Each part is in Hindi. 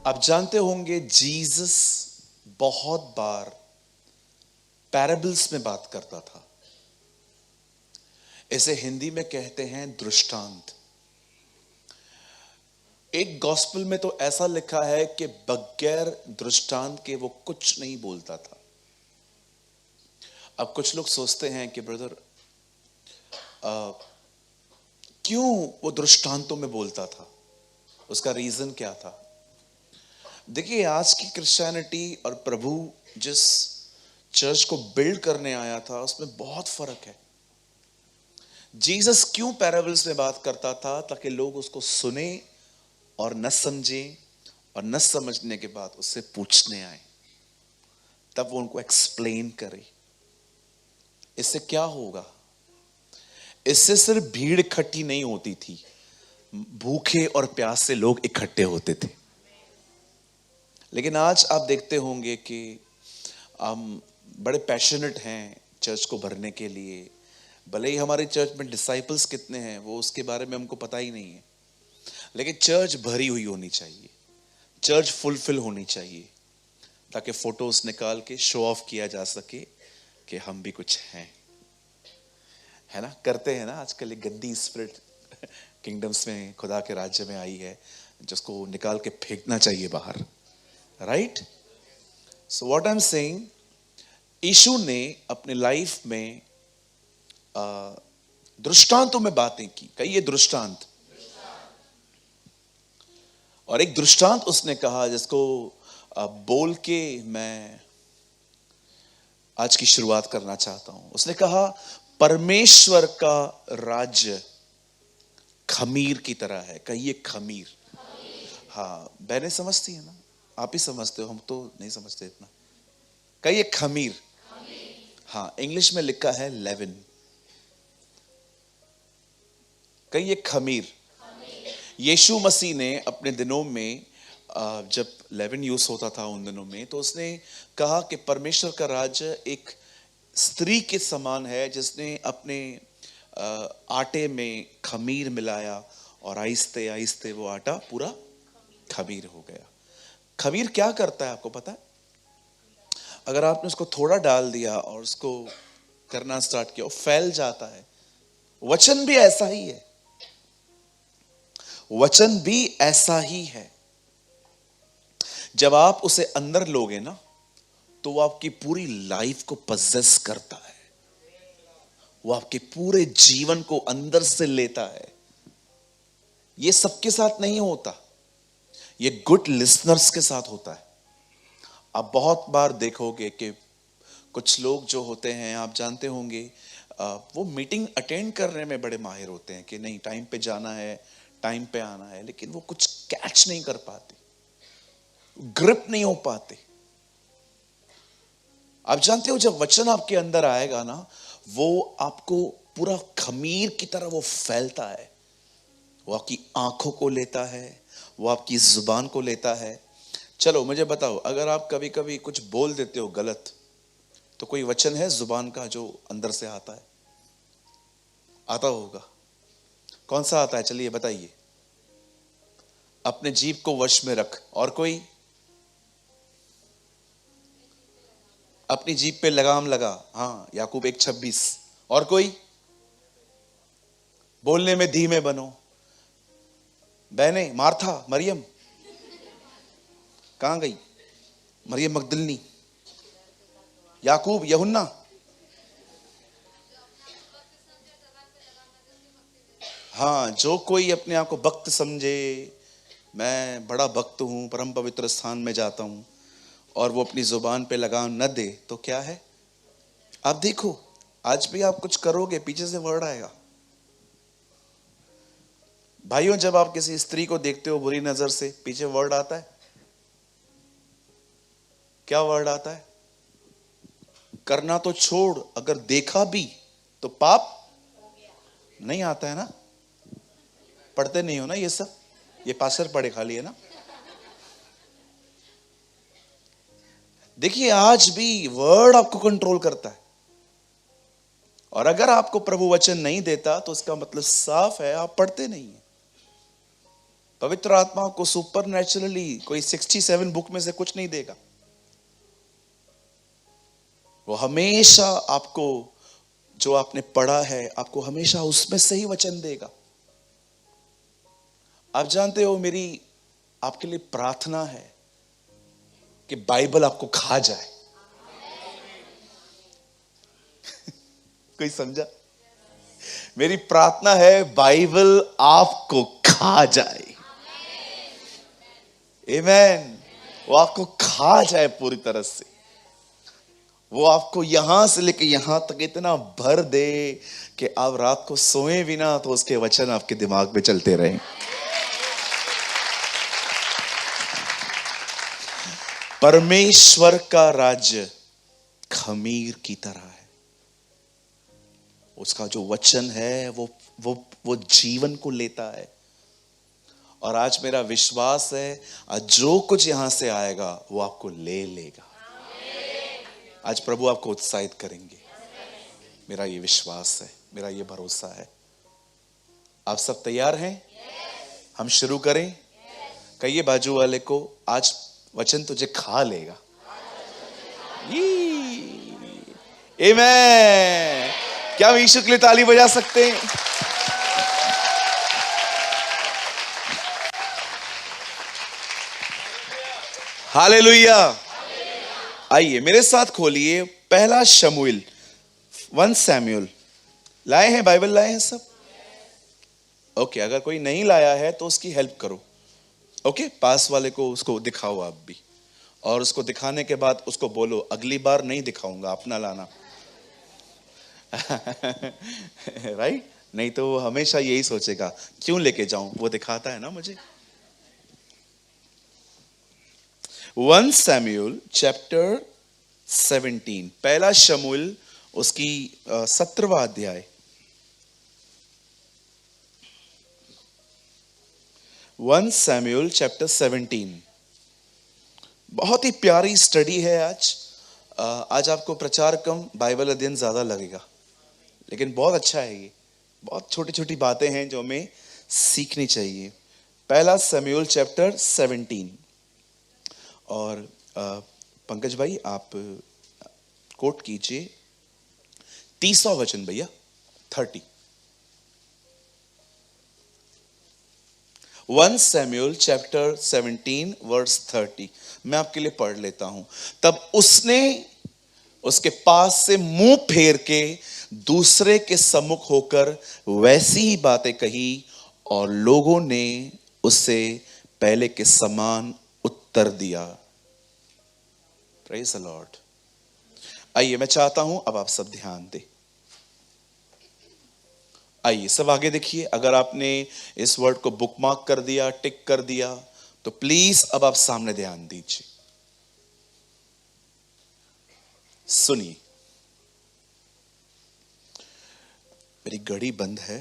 आप जानते होंगे जीसस बहुत बार पैराबल्स में बात करता था। इसे हिंदी में कहते हैं दृष्टांत। एक गॉस्पेल में तो ऐसा लिखा है कि बगैर दृष्टांत के वो कुछ नहीं बोलता था। अब कुछ लोग सोचते हैं कि ब्रदर क्यों वो दृष्टांतों में बोलता था, उसका रीजन क्या था? देखिए, आज की क्रिश्चियनिटी और प्रभु जिस चर्च को बिल्ड करने आया था उसमें बहुत फर्क है। जीसस क्यों पैराबल्स में बात करता था? ताकि लोग उसको सुने और न समझे, और न समझने के बाद उससे पूछने आए, तब वो उनको एक्सप्लेन करे। इससे क्या होगा? इससे सिर्फ भीड़ इकट्ठी नहीं होती थी, भूखे और प्यासे लोग इकट्ठे होते थे। लेकिन आज आप देखते होंगे कि हम बड़े पैशनेट हैं चर्च को भरने के लिए। भले ही हमारे चर्च में डिसाइपल्स कितने हैं वो उसके बारे में हमको पता ही नहीं है, लेकिन चर्च भरी हुई होनी चाहिए, चर्च फुलफिल होनी चाहिए, ताकि फोटोज निकाल के शो ऑफ किया जा सके कि हम भी कुछ हैं, है ना? करते हैं ना आजकल। एक गंदी स्पिरिट किंगडम्स में, खुदा के राज्य में आई है, जिसको निकाल के फेंकना चाहिए बाहर, right? So what I am saying, यीशु ने अपने लाइफ में दृष्टांतों में बातें की। कहिए दृष्टांत। और एक दृष्टांत उसने कहा जिसको बोल के मैं आज की शुरुआत करना चाहता हूं। उसने कहा परमेश्वर का राज्य खमीर की तरह है। कहिए खमीर। हाँ, बहनें समझती है ना, आप ही समझते हो, हम तो नहीं समझते इतना। कहिए खमीर। हाँ, इंग्लिश में लिखा है लेविन। कहिए खमीर। यीशु मसीह ने अपने दिनों में जब लेविन यूज होता था उन दिनों में, तो उसने कहा कि परमेश्वर का राज्य एक स्त्री के समान है जिसने अपने आटे में खमीर मिलाया और आहिस्ते आहिस्ते वो आटा पूरा खमीर हो गया। खमीर क्या करता है आपको पता है? अगर आपने उसको थोड़ा डाल दिया और उसको करना स्टार्ट किया, वो फैल जाता है। वचन भी ऐसा ही है, वचन भी ऐसा ही है। जब आप उसे अंदर लोगे ना, तो वो आपकी पूरी लाइफ को पजेस करता है, वो आपके पूरे जीवन को अंदर से लेता है। ये सबके साथ नहीं होता, ये गुड लिसनर्स के साथ होता है। आप बहुत बार देखोगे कि कुछ लोग जो होते हैं, आप जानते होंगे, वो मीटिंग अटेंड करने में बड़े माहिर होते हैं कि नहीं, टाइम पे जाना है, टाइम पे आना है, लेकिन वो कुछ कैच नहीं कर पाते, ग्रिप नहीं हो पाते। आप जानते हो, जब वचन आपके अंदर आएगा ना, वो आपको पूरा खमीर की तरह वो फैलता है। वो आपकी आंखों को लेता है, वो आपकी जुबान को लेता है। चलो मुझे बताओ, अगर आप कभी कभी कुछ बोल देते हो गलत, तो कोई वचन है जुबान का जो अंदर से आता है? आता होगा। कौन सा आता है? चलिए बताइए। अपने जीभ को वश में रख। और कोई? अपनी जीभ पे लगाम लगा। हाँ, याकूब 1:26। और कोई? बोलने में धीमे बनो। बहने, मार्था, मरियम कहां गई? मरियम मगदलिनी, याकूब, यूहन्ना। हाँ, जो कोई अपने आप को भक्त समझे, मैं बड़ा भक्त हूं, परम पवित्र स्थान में जाता हूं, और वो अपनी जुबान पे लगाम न दे, तो क्या है? आप देखो, आज भी आप कुछ करोगे, पीछे से वर्ड आएगा। भाइयों, जब आप किसी स्त्री को देखते हो बुरी नजर से, पीछे वर्ड आता है। क्या वर्ड आता है? करना तो छोड़, अगर देखा भी तो पाप नहीं आता है ना? पढ़ते नहीं हो ना ये सब? ये पास्टर पढ़े खाली है ना? देखिए, आज भी वर्ड आपको कंट्रोल करता है। और अगर आपको प्रभु वचन नहीं देता, तो इसका मतलब साफ है, आप पढ़ते नहीं है। पवित्र आत्मा को सुपर नेचुरली कोई 67 बुक में से कुछ नहीं देगा। वो हमेशा आपको जो आपने पढ़ा है, आपको हमेशा उसमें से ही वचन देगा। आप जानते हो, मेरी आपके लिए प्रार्थना है कि बाइबल आपको खा जाए। कोई समझा? मेरी प्रार्थना है बाइबल आपको खा जाए। आमेन। वो आपको खा जाए पूरी तरह से। वो आपको यहां से लेके यहां तक इतना भर दे कि आप रात को सोए भी ना तो उसके वचन आपके दिमाग में चलते रहें। परमेश्वर का राज्य खमीर की तरह है। उसका जो वचन है वो जीवन को लेता है। और आज मेरा विश्वास है, आज जो कुछ यहां से आएगा वो आपको ले लेगा। आज प्रभु आपको उत्साहित करेंगे। मेरा ये विश्वास है, मेरा ये भरोसा है। आप सब तैयार हैं? हम शुरू करें? कहिए बाजू वाले को, आज वचन तुझे खा लेगा। आमेन। क्या हम यीशु के लिए ताली बजा सकते हैं? हालेलुया। आइए मेरे साथ खोलिए पहला शमूएल 1 सैमुएल। लाए हैं बाइबल? लाए हैं सब? ओके, अगर कोई नहीं लाया है तो उसकी हेल्प करो। ओके, पास वाले को उसको दिखाओ आप भी, और उसको दिखाने के बाद उसको बोलो अगली बार नहीं दिखाऊंगा, अपना लाना। राइट? नहीं तो वो हमेशा यही सोचेगा क्यों लेके जाऊं, वो दिखाता है ना मुझे। 1 सैमुएल चैप्टर 17, पहला शमूएल उसकी 17वां अध्याय। 1 सैमुएल चैप्टर 17। बहुत ही प्यारी स्टडी है आज। आज आपको प्रचार कम, बाइबल अध्ययन ज्यादा लगेगा, लेकिन बहुत अच्छा है ये। बहुत छोटी छोटी बातें हैं जो हमें सीखनी चाहिए। पहला शमूएल चैप्टर 17। और पंकज भाई आप कोट कीजिए 30वां वचन भैया, 30। 1 सैमुएल चैप्टर 17 वर्स 30। मैं आपके लिए पढ़ लेता हूं। तब उसने उसके पास से मुंह फेर के दूसरे के सम्मुख होकर वैसी ही बातें कही, और लोगों ने उससे पहले के समान उत्तर दिया। Praise the Lord. आइए मैं चाहता हूं अब आप सब ध्यान दें। आइए सब आगे देखिए। अगर आपने इस वर्ड को बुकमार्क कर दिया, टिक कर दिया, तो प्लीज अब आप सामने ध्यान दीजिए, सुनिए। मेरी घड़ी बंद है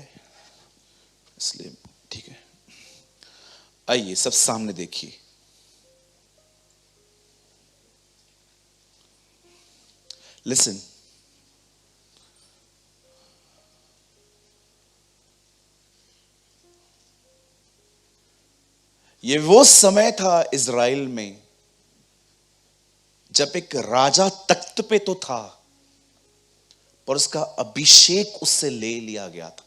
इसलिए ठीक है। आइए सब सामने देखिए। लिसन। ये वो समय था इज़राइल में जब एक राजा तख्त पे तो था, पर उसका अभिषेक उससे ले लिया गया था।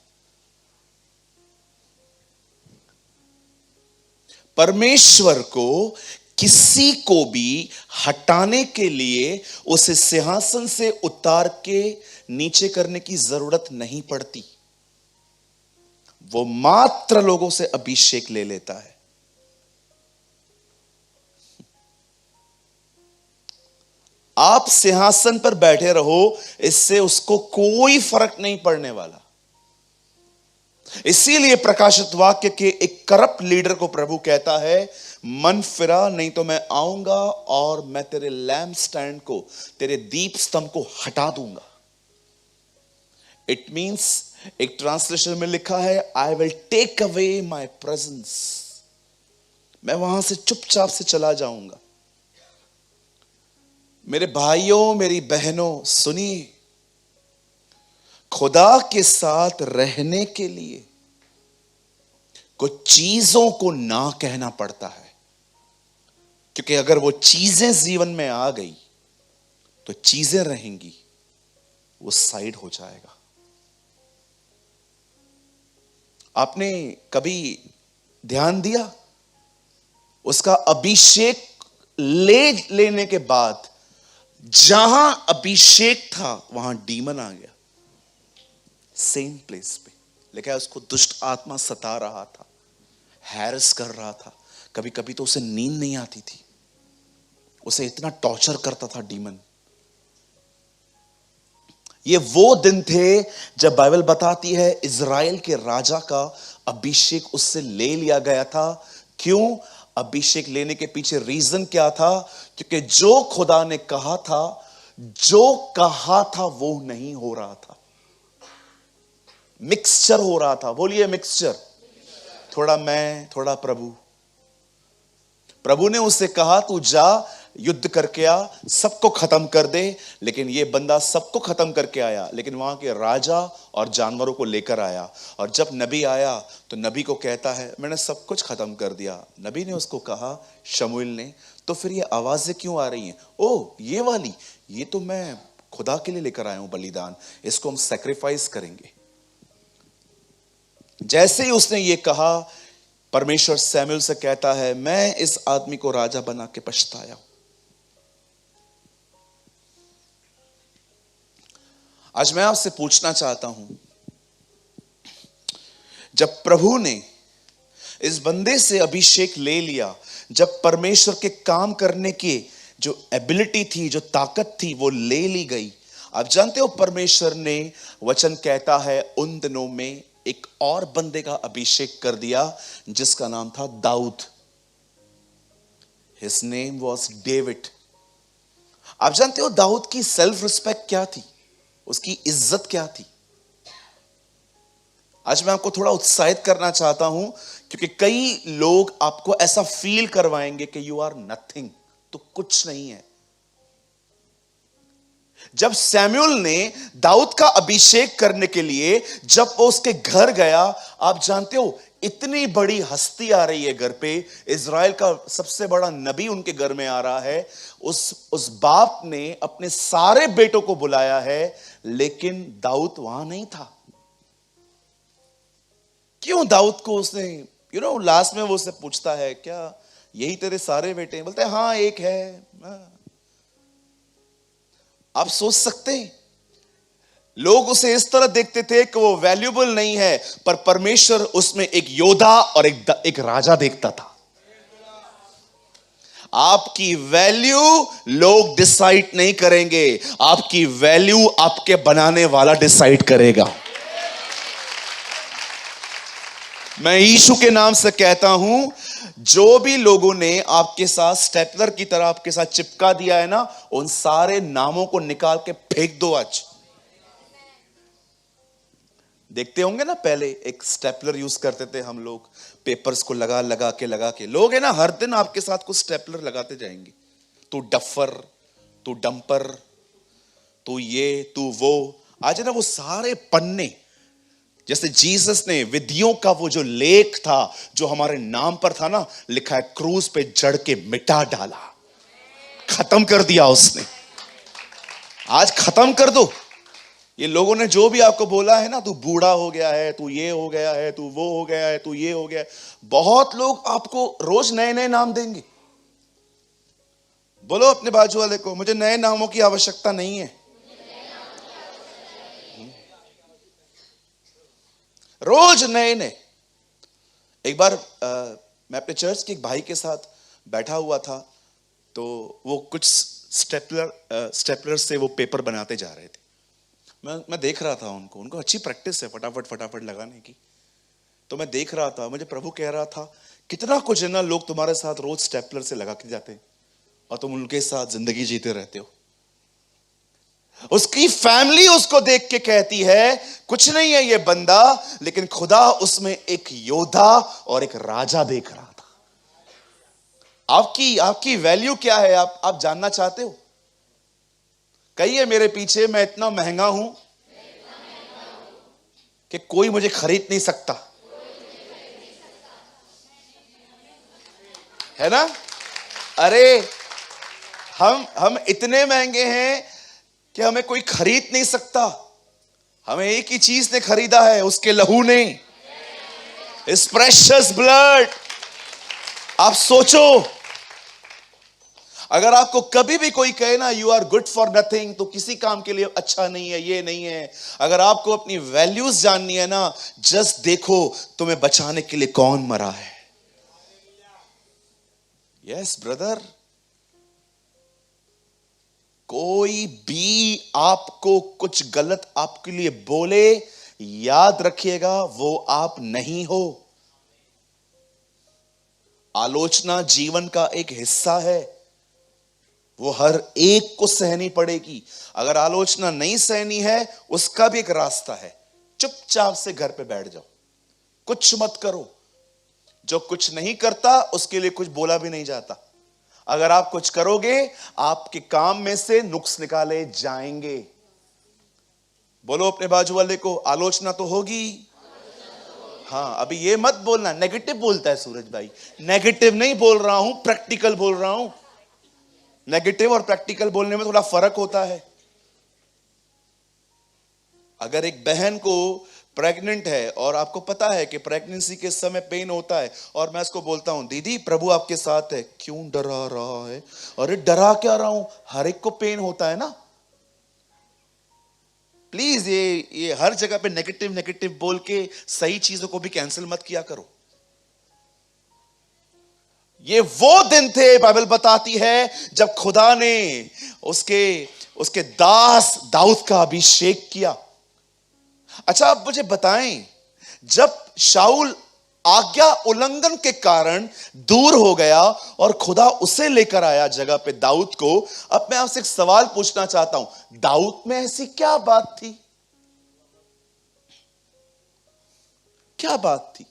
परमेश्वर को किसी को भी हटाने के लिए उसे सिंहासन से उतार के नीचे करने की जरूरत नहीं पड़ती। वो मात्र लोगों से अभिषेक ले लेता है। आप सिंहासन पर बैठे रहो, इससे उसको कोई फर्क नहीं पड़ने वाला। इसीलिए प्रकाशित वाक्य के एक करप्ट लीडर को प्रभु कहता है, मन फिरा नहीं तो मैं आऊंगा और मैं तेरे लैम्प स्टैंड को, तेरे दीप स्तंभ को हटा दूंगा। इट मींस, एक ट्रांसलेशन में लिखा है, I will take away my presence. मैं वहां से चुपचाप से चला जाऊंगा। मेरे भाइयों, मेरी बहनों, सुनिए, खुदा के साथ रहने के लिए कुछ चीजों को ना कहना पड़ता है, क्योंकि अगर वो चीजें जीवन में आ गई तो चीजें रहेंगी, वो साइड हो जाएगा। आपने कभी ध्यान दिया, उसका अभिषेक लेने के बाद जहां अभिषेक था वहां डीमन आ गया, सेम प्लेस पे। लेकिन उसको दुष्ट आत्मा सता रहा था, हैरेस कर रहा था। कभी कभी तो उसे नींद नहीं आती थी, उसे इतना टॉर्चर करता था डीमन। ये वो दिन थे जब बाइबल बताती है इज़राइल के राजा का अभिषेक उससे ले लिया गया था। क्यों? अभिषेक लेने के पीछे रीजन क्या था? क्योंकि जो खुदा ने कहा था, जो कहा था वो नहीं हो रहा था, मिक्सचर हो रहा था। बोलिए मिक्सचर। थोड़ा मैं, थोड़ा प्रभु। प्रभु ने उससे कहा तू जा, युद्ध करके आ, सबको खत्म कर दे। लेकिन ये बंदा सबको खत्म करके आया, लेकिन वहां के राजा और जानवरों को लेकर आया। और जब नबी आया तो नबी को कहता है मैंने सब कुछ खत्म कर दिया। नबी ने उसको कहा, शमूएल ने, तो फिर ये आवाजें क्यों आ रही हैं? ओ ये वाली, ये तो मैं खुदा के लिए लेकर आया हूं बलिदान, इसको हम सैक्रिफाइस करेंगे। जैसे ही उसने ये कहा, परमेश्वर सैमुएल से कहता है मैं इस आदमी को राजा बना के पछताया हूं। आज मैं आपसे पूछना चाहता हूं, जब प्रभु ने इस बंदे से अभिषेक ले लिया, जब परमेश्वर के काम करने की जो एबिलिटी थी, जो ताकत थी, वो ले ली गई। आप जानते हो परमेश्वर ने, वचन कहता है, उन दिनों में एक और बंदे का अभिषेक कर दिया जिसका नाम था Daud. His name was David. आप जानते हो दाऊद की सेल्फ रिस्पेक्ट क्या थी, उसकी इज्जत क्या थी? आज मैं आपको थोड़ा उत्साहित करना चाहता हूं, क्योंकि कई लोग आपको ऐसा फील करवाएंगे कि यू आर नथिंग, तो कुछ नहीं है। जब सैमुएल ने दाऊद का अभिषेक करने के लिए जब वो उसके घर गया, आप जानते हो इतनी बड़ी हस्ती आ रही है घर पे, इज़राइल का सबसे बड़ा नबी उनके घर में आ रहा है। उस बाप ने अपने सारे बेटों को बुलाया है, लेकिन दाऊद वहां नहीं था। क्यों? दाऊद को उसने लास्ट में वो उससे पूछता है, क्या यही तेरे सारे बेटे हैं? बोलते हैं हाँ एक है। आप सोच सकते हैं, लोग उसे इस तरह देखते थे कि वो वैल्यूएबल नहीं है, पर परमेश्वर उसमें एक योद्धा और एक राजा देखता था। आपकी वैल्यू लोग डिसाइड नहीं करेंगे, आपकी वैल्यू आपके बनाने वाला डिसाइड करेगा। मैं यीशु के नाम से कहता हूं, जो भी लोगों ने आपके साथ स्टेपलर की तरह आपके साथ चिपका दिया है ना, उन सारे नामों को निकाल के फेंक दो आज। देखते होंगे ना, पहले एक स्टेपलर यूज करते थे हम लोग, पेपर्स को लगा के लोग है ना हर दिन आपके साथ कुछ स्टेपलर लगाते जाएंगे। तू डफर, तू डंपर, तू ये, तू वो। आज है ना वो सारे पन्ने, जैसे जीसस ने विधियों का वो जो लेख था जो हमारे नाम पर था ना, लिखा है क्रूज पे जड़ के मिटा डाला, खत्म कर दिया उसने। आज खत्म कर दो। ये लोगों ने जो भी आपको बोला है ना, तू बूढ़ा हो गया है, तू ये हो गया है, तू वो हो गया है, तू ये हो गया है, बहुत लोग आपको रोज नए नए नाम देंगे। बोलो अपने बाजू वाले को, मुझे नए नामों की आवश्यकता नहीं है। रोज नए नए। एक बार मैं अपने चर्च के एक भाई के साथ बैठा हुआ था, तो वो कुछ स्टेपलर से वो पेपर बनाते जा रहे थे। मैं देख रहा था उनको अच्छी प्रैक्टिस है फटाफट लगाने की। तो मैं देख रहा था, मुझे प्रभु कह रहा था, कितना कुछ है ना, लोग तुम्हारे साथ रोज स्टेपलर से लगा के जाते हैं और तुम उनके साथ जिंदगी जीते रहते हो। उसकी फैमिली उसको देख के कहती है कुछ नहीं है ये बंदा, लेकिन खुदा उसमें एक योद्धा और एक राजा देख रहा था। आपकी वैल्यू क्या है? आप जानना चाहते हो? कहिए मेरे पीछे, मैं इतना महंगा हूं कि कोई मुझे खरीद नहीं सकता। है ना? अरे हम इतने महंगे हैं कि हमें कोई खरीद नहीं सकता। हमें एक ही चीज ने खरीदा है, उसके लहू ने, इस प्रेशियस ब्लड। आप सोचो, अगर आपको कभी भी कोई कहे ना you are good for nothing, तो किसी काम के लिए अच्छा नहीं है, ये नहीं है। अगर आपको अपनी वैल्यूज जाननी है ना, जस्ट देखो तुम्हें बचाने के लिए कौन मरा है। यस ब्रदर, कोई भी आपको कुछ गलत आपके लिए बोले, याद रखिएगा वो आप नहीं हो। आलोचना जीवन का एक हिस्सा है, वो हर एक को सहनी पड़ेगी। अगर आलोचना नहीं सहनी है, उसका भी एक रास्ता है, चुपचाप से घर पे बैठ जाओ, कुछ मत करो। जो कुछ नहीं करता उसके लिए कुछ बोला भी नहीं जाता। अगर आप कुछ करोगे, आपके काम में से नुक्स निकाले जाएंगे। बोलो अपने बाजू वाले को, आलोचना तो होगी। हाँ, अभी ये मत बोलना नेगेटिव बोलता है सूरज भाई। नेगेटिव नहीं बोल रहा हूं, प्रैक्टिकल बोल रहा हूं। नेगेटिव और प्रैक्टिकल बोलने में थोड़ा फर्क होता है। अगर एक बहन को प्रेग्नेंट है और आपको पता है कि प्रेगनेंसी के समय पेन होता है, और मैं उसको बोलता हूं दीदी प्रभु आपके साथ है, क्यों डरा रहा है? अरे डरा क्या रहा हूं, हर एक को पेन होता है ना। प्लीज ये हर जगह पे नेगेटिव नेगेटिव बोल के सही चीजों को भी कैंसिल मत किया करो। ये वो दिन थे, बाइबल बताती है, जब खुदा ने उसके दास दाऊद का अभिषेक किया। अच्छा, आप मुझे बताएं, जब शाऊल आज्ञा उल्लंघन के कारण दूर हो गया और खुदा उसे लेकर आया जगह पे दाऊद को, अब मैं आपसे एक सवाल पूछना चाहता हूं, दाऊद में ऐसी क्या बात थी? क्या बात थी?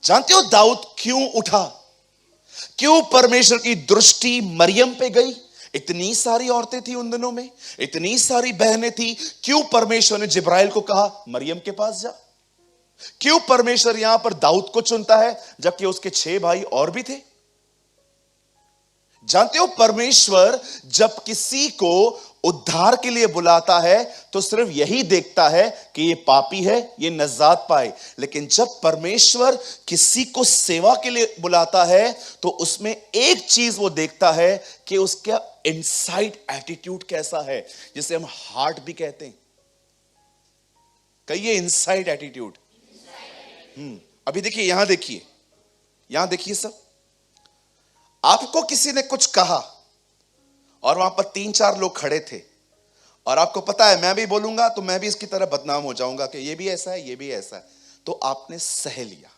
जानते हो दाऊद क्यों उठा? क्यों परमेश्वर की दृष्टि मरियम पे गई? इतनी सारी औरतें थी उन दिनों में, इतनी सारी बहनें थी, क्यों परमेश्वर ने जिब्राइल को कहा मरियम के पास जा? क्यों परमेश्वर यहां पर दाऊद को चुनता है जबकि उसके 6 भाई और भी थे? जानते हो, परमेश्वर जब किसी को उद्धार के लिए बुलाता है तो सिर्फ यही देखता है कि ये पापी है, ये नजात पाए। लेकिन जब परमेश्वर किसी को सेवा के लिए बुलाता है तो उसमें एक चीज वो देखता है कि उसका इनसाइड एटीट्यूड कैसा है, जिसे हम हार्ट भी कहते हैं। कहिए इनसाइड एटीट्यूड। अभी देखिए, यहां देखिए सब, आपको किसी ने कुछ कहा और वहां पर 3-4 लोग खड़े थे, और आपको पता है मैं भी बोलूंगा तो मैं भी इसकी तरह बदनाम हो जाऊंगा कि ये भी ऐसा है, ये भी ऐसा है, तो आपने सह लिया।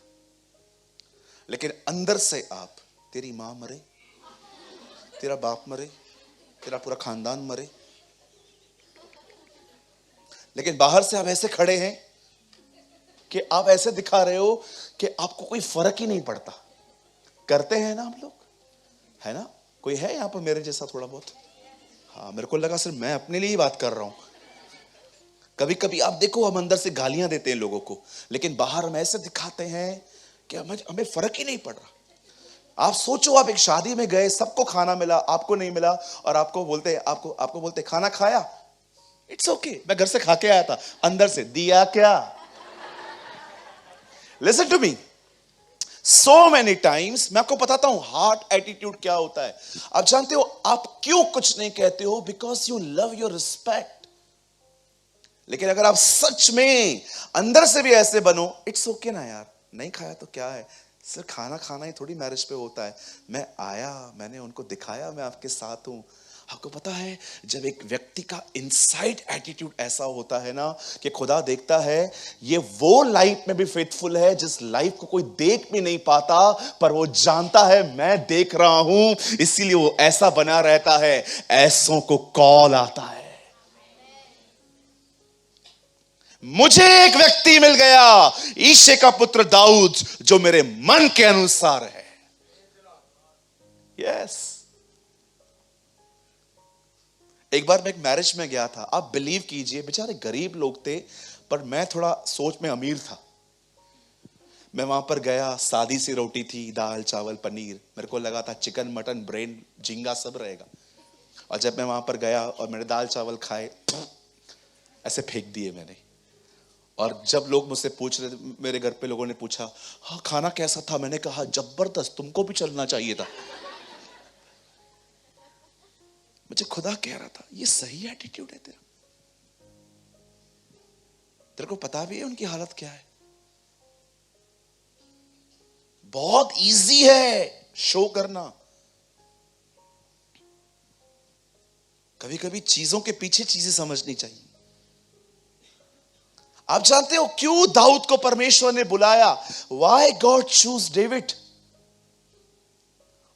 लेकिन अंदर से आप, तेरी मां मरे, तेरा बाप मरे, तेरा पूरा खानदान मरे, लेकिन बाहर से आप ऐसे खड़े हैं कि आप ऐसे दिखा रहे हो कि आपको कोई फर्क ही नहीं पड़ता। करते हैं ना हम लोग, है ना? कोई है यहां पर मेरे जैसा थोड़ा बहुत? हाँ, मेरे को लगा सिर्फ मैं अपने लिए ही बात कर रहा हूं। कभी कभी आप देखो, हम अंदर से गालियां देते हैं लोगों को, लेकिन बाहर हम ऐसे दिखाते हैं कि हमें फर्क ही नहीं पड़ रहा। आप सोचो, आप एक शादी में गए, सबको खाना मिला, आपको नहीं मिला, और आपको बोलते खाना खाया? इट्स ओके, मैं घर से खा के आया था। अंदर से दिया क्या? Listen to me, so many times मैं आपको बताता हूं हार्ट एटीट्यूड क्या होता है। आप जानते हो आप क्यों कुछ नहीं कहते हो? Because you love your respect. लेकिन अगर आप सच में अंदर से भी ऐसे बनो, इट्स ओके ना यार, नहीं खाया तो क्या है, सिर्फ खाना खाना ही थोड़ी मैरिज पे होता है। मैं आया, मैंने उनको दिखाया मैं आपके साथ हूं। आपको पता है, जब एक व्यक्ति का इनसाइड एटीट्यूड ऐसा होता है ना कि खुदा देखता है ये वो लाइफ में भी फेथफुल है जिस लाइफ को कोई देख भी नहीं पाता, पर वो जानता है मैं देख रहा हूं, इसीलिए वो ऐसा बना रहता है। ऐसों को कॉल आता है। मुझे एक व्यक्ति मिल गया, ईशे का पुत्र दाऊद, जो मेरे मन के अनुसार है। यस। एक बार मैं एक मैरिज में गया था, आप बिलीव कीजिए, बेचारे गरीब लोग थे, पर मैं थोड़ा सोच में अमीर था। मैं वहां पर गया, सादी सी रोटी थी, दाल चावल पनीर, मेरे को लगा था चिकन मटन ब्रेन झींगा सब रहेगा। और जब मैं वहां पर गया और मैंने दाल चावल खाए, ऐसे फेंक दिए मैंने। और जब लोग मुझसे पूछ रहे थे, मेरे घर पे लोगों ने पूछा, हाँ खाना कैसा था, मैंने कहा जबरदस्त, तुमको भी चलना चाहिए था। मुझे खुदा कह रहा था ये सही एटीट्यूड है तेरा? तेरे को पता भी है उनकी हालत क्या है? बहुत इजी है शो करना। कभी कभी चीजों के पीछे चीजें समझनी चाहिए। आप जानते हो क्यों दाऊद को परमेश्वर ने बुलाया? Why God choose David?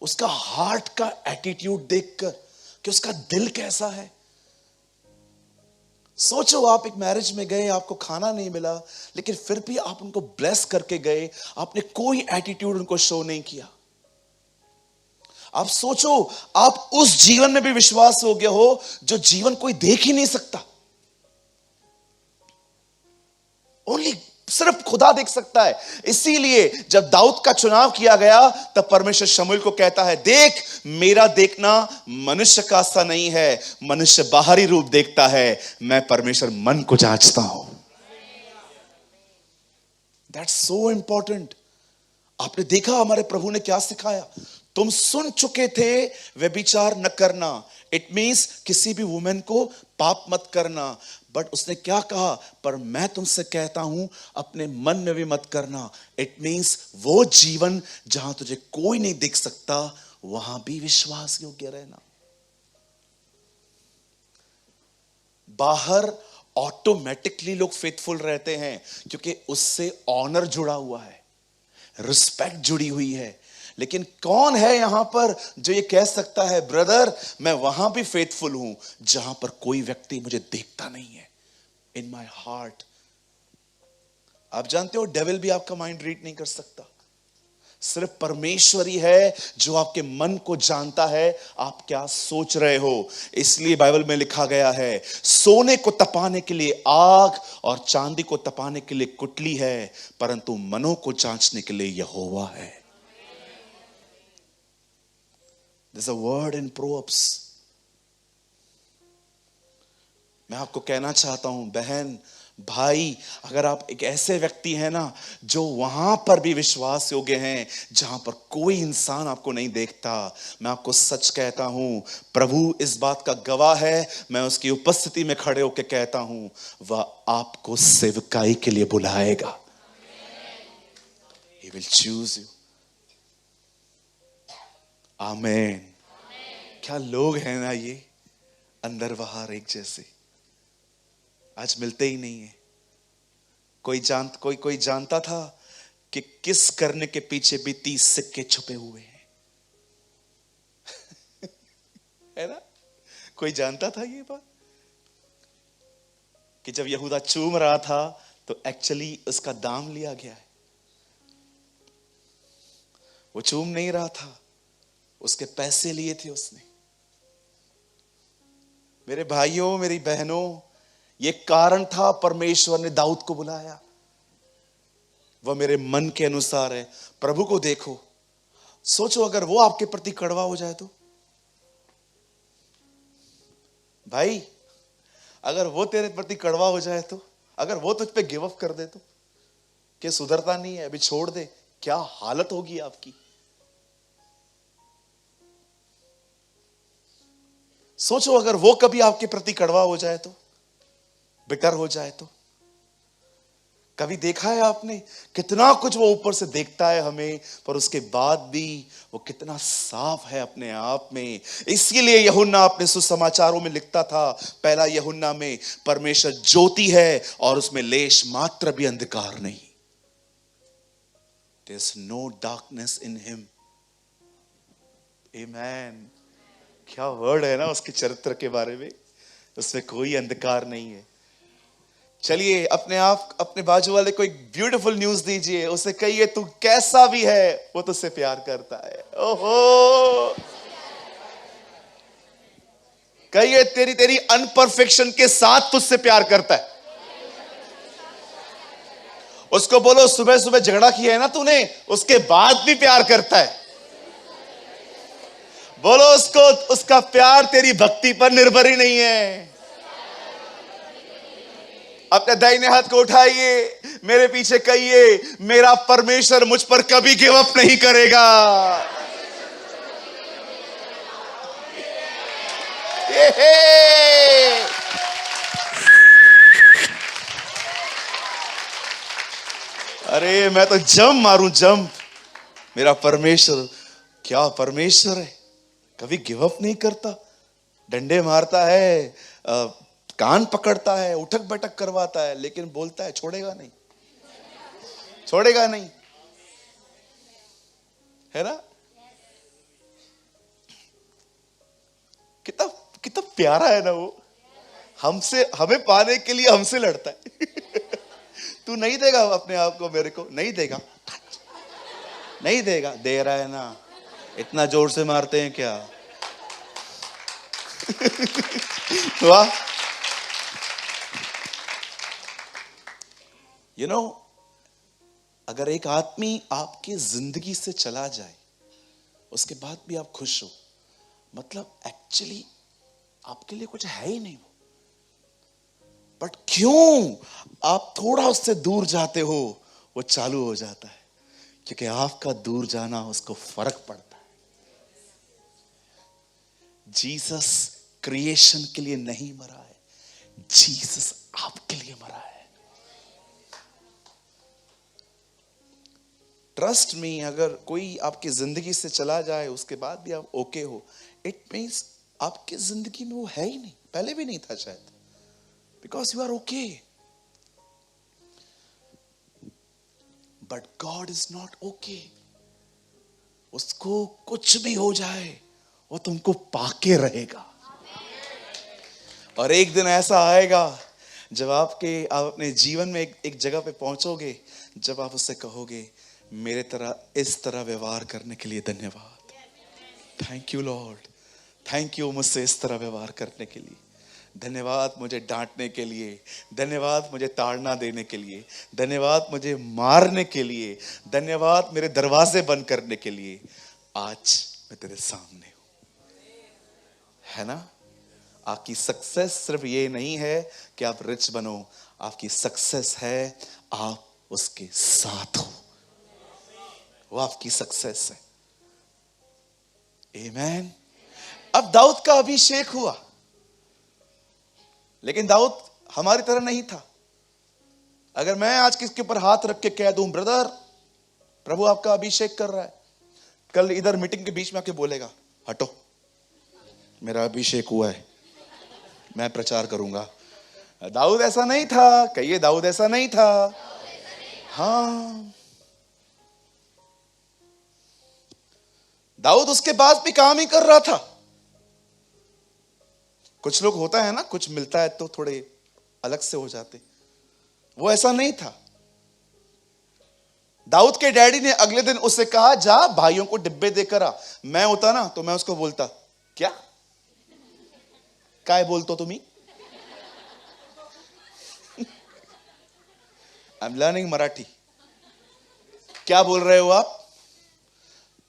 उसका हार्ट का एटीट्यूड देखकर कि उसका दिल कैसा है। सोचो आप एक मैरिज में गए, आपको खाना नहीं मिला, लेकिन फिर भी आप उनको ब्लेस करके गए, आपने कोई एटीट्यूड उनको शो नहीं किया। आप सोचो आप उस जीवन में भी विश्वास हो गया हो जो जीवन कोई देख ही नहीं सकता, ओनली सिर्फ खुदा देख सकता है। इसीलिए जब दाऊद का चुनाव किया गया तब परमेश्वर शमूएल को कहता है, देख मेरा देखना मनुष्य का सा नहीं है, मनुष्य बाहरी रूप देखता है, मैं परमेश्वर मन को जांचता हूं। That's so important. आपने देखा हमारे प्रभु ने क्या सिखाया? तुम सुन चुके थे व्यभिचार न करना, इट मींस किसी भी वुमेन को पाप मत करना। बट उसने क्या कहा? पर मैं तुमसे कहता हूं अपने मन में भी मत करना। इट मींस वो जीवन जहां तुझे कोई नहीं देख सकता, वहां भी विश्वास योग्य रहना। बाहर ऑटोमेटिकली लोग फेथफुल रहते हैं क्योंकि उससे ऑनर जुड़ा हुआ है, रिस्पेक्ट जुड़ी हुई है। लेकिन कौन है यहां पर जो ये कह सकता है, ब्रदर मैं वहां भी फेथफुल हूं जहां पर कोई व्यक्ति मुझे देखता नहीं है, इन माई हार्ट। आप जानते हो डेविल भी आपका माइंड रीड नहीं कर सकता, सिर्फ परमेश्वर ही है जो आपके मन को जानता है आप क्या सोच रहे हो। इसलिए बाइबल में लिखा गया है, सोने को तपाने के लिए आग और चांदी को तपाने के लिए कुटली है, परंतु मनों को जांचने के लिए यहोवा है। There's a word in Proverbs। मैं आपको कहना चाहता हूं बहन भाई, अगर आप एक ऐसे व्यक्ति हैं ना जो वहां पर भी विश्वास योग्य हैं जहां पर कोई इंसान आपको नहीं देखता, मैं आपको सच कहता हूं, प्रभु इस बात का गवाह है, मैं उसकी उपस्थिति में खड़े होकर कहता हूं, वह आपको सेवकाई के लिए बुलाएगा। He will choose you। आमीन। क्या लोग हैं ना ये, अंदर बाहर एक जैसे, आज मिलते ही नहीं है। कोई जानता था कि किस करने के पीछे भी 30 सिक्के छुपे हुए हैं? है ना? कोई जानता था ये बात कि जब यहूदा चूम रहा था तो एक्चुअली उसका दाम लिया गया है। वो चूम नहीं रहा था, उसके पैसे लिए थे उसने। मेरे भाइयों मेरी बहनों, ये कारण था परमेश्वर ने दाऊद को बुलाया, वह मेरे मन के अनुसार है। प्रभु को देखो, सोचो अगर वो आपके प्रति कड़वा हो जाए तो, भाई अगर वो तेरे प्रति कड़वा हो जाए तो, अगर वो तुझ पे गिव अप कर दे तो, कि सुधरता नहीं है अभी छोड़ दे, क्या हालत होगी आपकी? सोचो अगर वो कभी आपके प्रति कड़वा हो जाए तो, बिटर हो जाए तो। कभी देखा है आपने कितना कुछ वो ऊपर से देखता है हमें, पर उसके बाद भी वो कितना साफ है अपने आप में। इसीलिए यूहन्ना अपने सुसमाचारों में लिखता था, पहला यूहन्ना में, परमेश्वर ज्योति है और उसमें लेश मात्र भी अंधकार नहीं। There's no darkness in him। Amen। क्या वर्ड है ना उसके चरित्र के बारे में, उसमें कोई अंधकार नहीं है। चलिए अपने बाजू वाले को एक ब्यूटीफुल न्यूज दीजिए, उसे कहिए तू कैसा भी है वो तुझसे प्यार करता है। ओहो, कहिए तेरी अनपरफेक्शन के साथ तुझसे प्यार करता है। उसको बोलो सुबह सुबह झगड़ा किया है ना तूने, उसके बाद भी प्यार करता है। बोलो उसको, उसका प्यार तेरी भक्ति पर निर्भर ही नहीं है। अपने दाहिने हाथ को उठाइए, मेरे पीछे कहिए, मेरा परमेश्वर मुझ पर कभी गिव अप नहीं करेगा। अरे मैं तो जंप मारूं, जंप। मेरा परमेश्वर क्या परमेश्वर है, कभी गिव अप नहीं करता। डंडे मारता है, कान पकड़ता है, उठक बैठक करवाता है, लेकिन बोलता है छोड़ेगा नहीं, छोड़ेगा नहीं, है ना। कितना कितना प्यारा है ना वो। हमसे, हमें पाने के लिए हमसे लड़ता है। तू नहीं देगा अपने आप को, मेरे को नहीं देगा, नहीं देगा। दे रहा है ना, इतना जोर से मारते हैं क्या। वाह। यू नो, अगर एक आदमी आपकी जिंदगी से चला जाए, उसके बाद भी आप खुश हो, मतलब एक्चुअली आपके लिए कुछ है ही नहीं वो। बट क्यों आप थोड़ा उससे दूर जाते हो, वो चालू हो जाता है, क्योंकि आपका दूर जाना उसको फर्क पड़ता है। जीसस क्रिएशन के लिए नहीं मरा है, जीसस आपके लिए मरा है। ट्रस्ट मी, अगर कोई आपकी जिंदगी से चला जाए उसके बाद भी आप ओके हो, इट मीन्स आपकी जिंदगी में वो है ही नहीं, पहले भी नहीं था शायद, because you are okay. But God is not okay. उसको कुछ भी हो जाए, वो तुमको पाके रहेगा। और एक दिन ऐसा आएगा जब आप अपने जीवन में एक जगह पे पहुंचोगे, जब आप उससे कहोगे, मेरे तरह इस तरह व्यवहार करने के लिए धन्यवाद, thank you Lord, thank you मुझसे इस तरह व्यवहार करने के लिए, धन्यवाद मुझे डांटने के लिए, धन्यवाद मुझे ताड़ना देने के लिए, धन्यवाद मुझे मारने के लिए, धन्यवाद मेरे दरवाजे बंद करने के लिए। आज मैं तेरे सामने हूं, है ना। आपकी सक्सेस सिर्फ ये नहीं है कि आप रिच बनो, आपकी सक्सेस है आप उसके साथ हो, वो आपकी सक्सेस है। आमीन। अब दाऊद का अभिषेक हुआ, लेकिन दाऊद हमारी तरह नहीं था। अगर मैं आज किसके ऊपर हाथ रख के कह दूं, ब्रदर प्रभु आपका अभिषेक कर रहा है, कल इधर मीटिंग के बीच में आके बोलेगा, हटो मेरा अभिषेक हुआ है, मैं प्रचार करूंगा। दाऊद ऐसा नहीं था, कहिए दाऊद ऐसा नहीं था। हाँ, दाऊद उसके बाद भी काम ही कर रहा था। कुछ लोग होता है ना, कुछ मिलता है तो थोड़े अलग से हो जाते, वो ऐसा नहीं था। दाऊद के डैडी ने अगले दिन उससे कहा, जा भाइयों को डिब्बे देकर आ। मैं होता ना तो मैं उसको बोलता, क्या काय बोलतो तुम्ही। I am learning Marathi. क्या बोल रहे हो आप,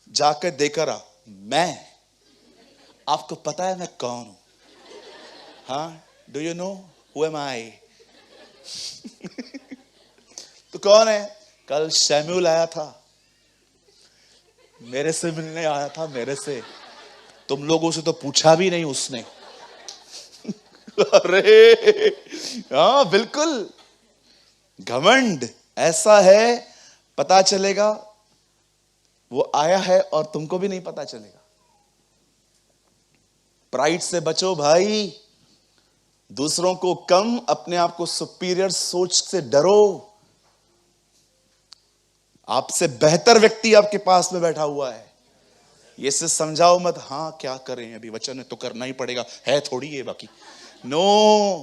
जाकर देकर आ। मैं, आपको पता है मैं कौन हूं, हाँ, do you know who am I. तो कौन है, कल शैम्यूल आया था, मेरे से मिलने आया था, मेरे से, तुम लोगों से तो पूछा भी नहीं उसने। अरे हाँ बिल्कुल, घमंड ऐसा है, पता चलेगा वो आया है और तुमको भी नहीं पता चलेगा। प्राइड से बचो भाई, दूसरों को कम, अपने आप को सुपीरियर सोच से डरो। आपसे बेहतर व्यक्ति आपके पास में बैठा हुआ है, ये से समझाओ मत, हाँ क्या करें अभी, वचन है तो करना ही पड़ेगा, है थोड़ी ये बाकी। नो,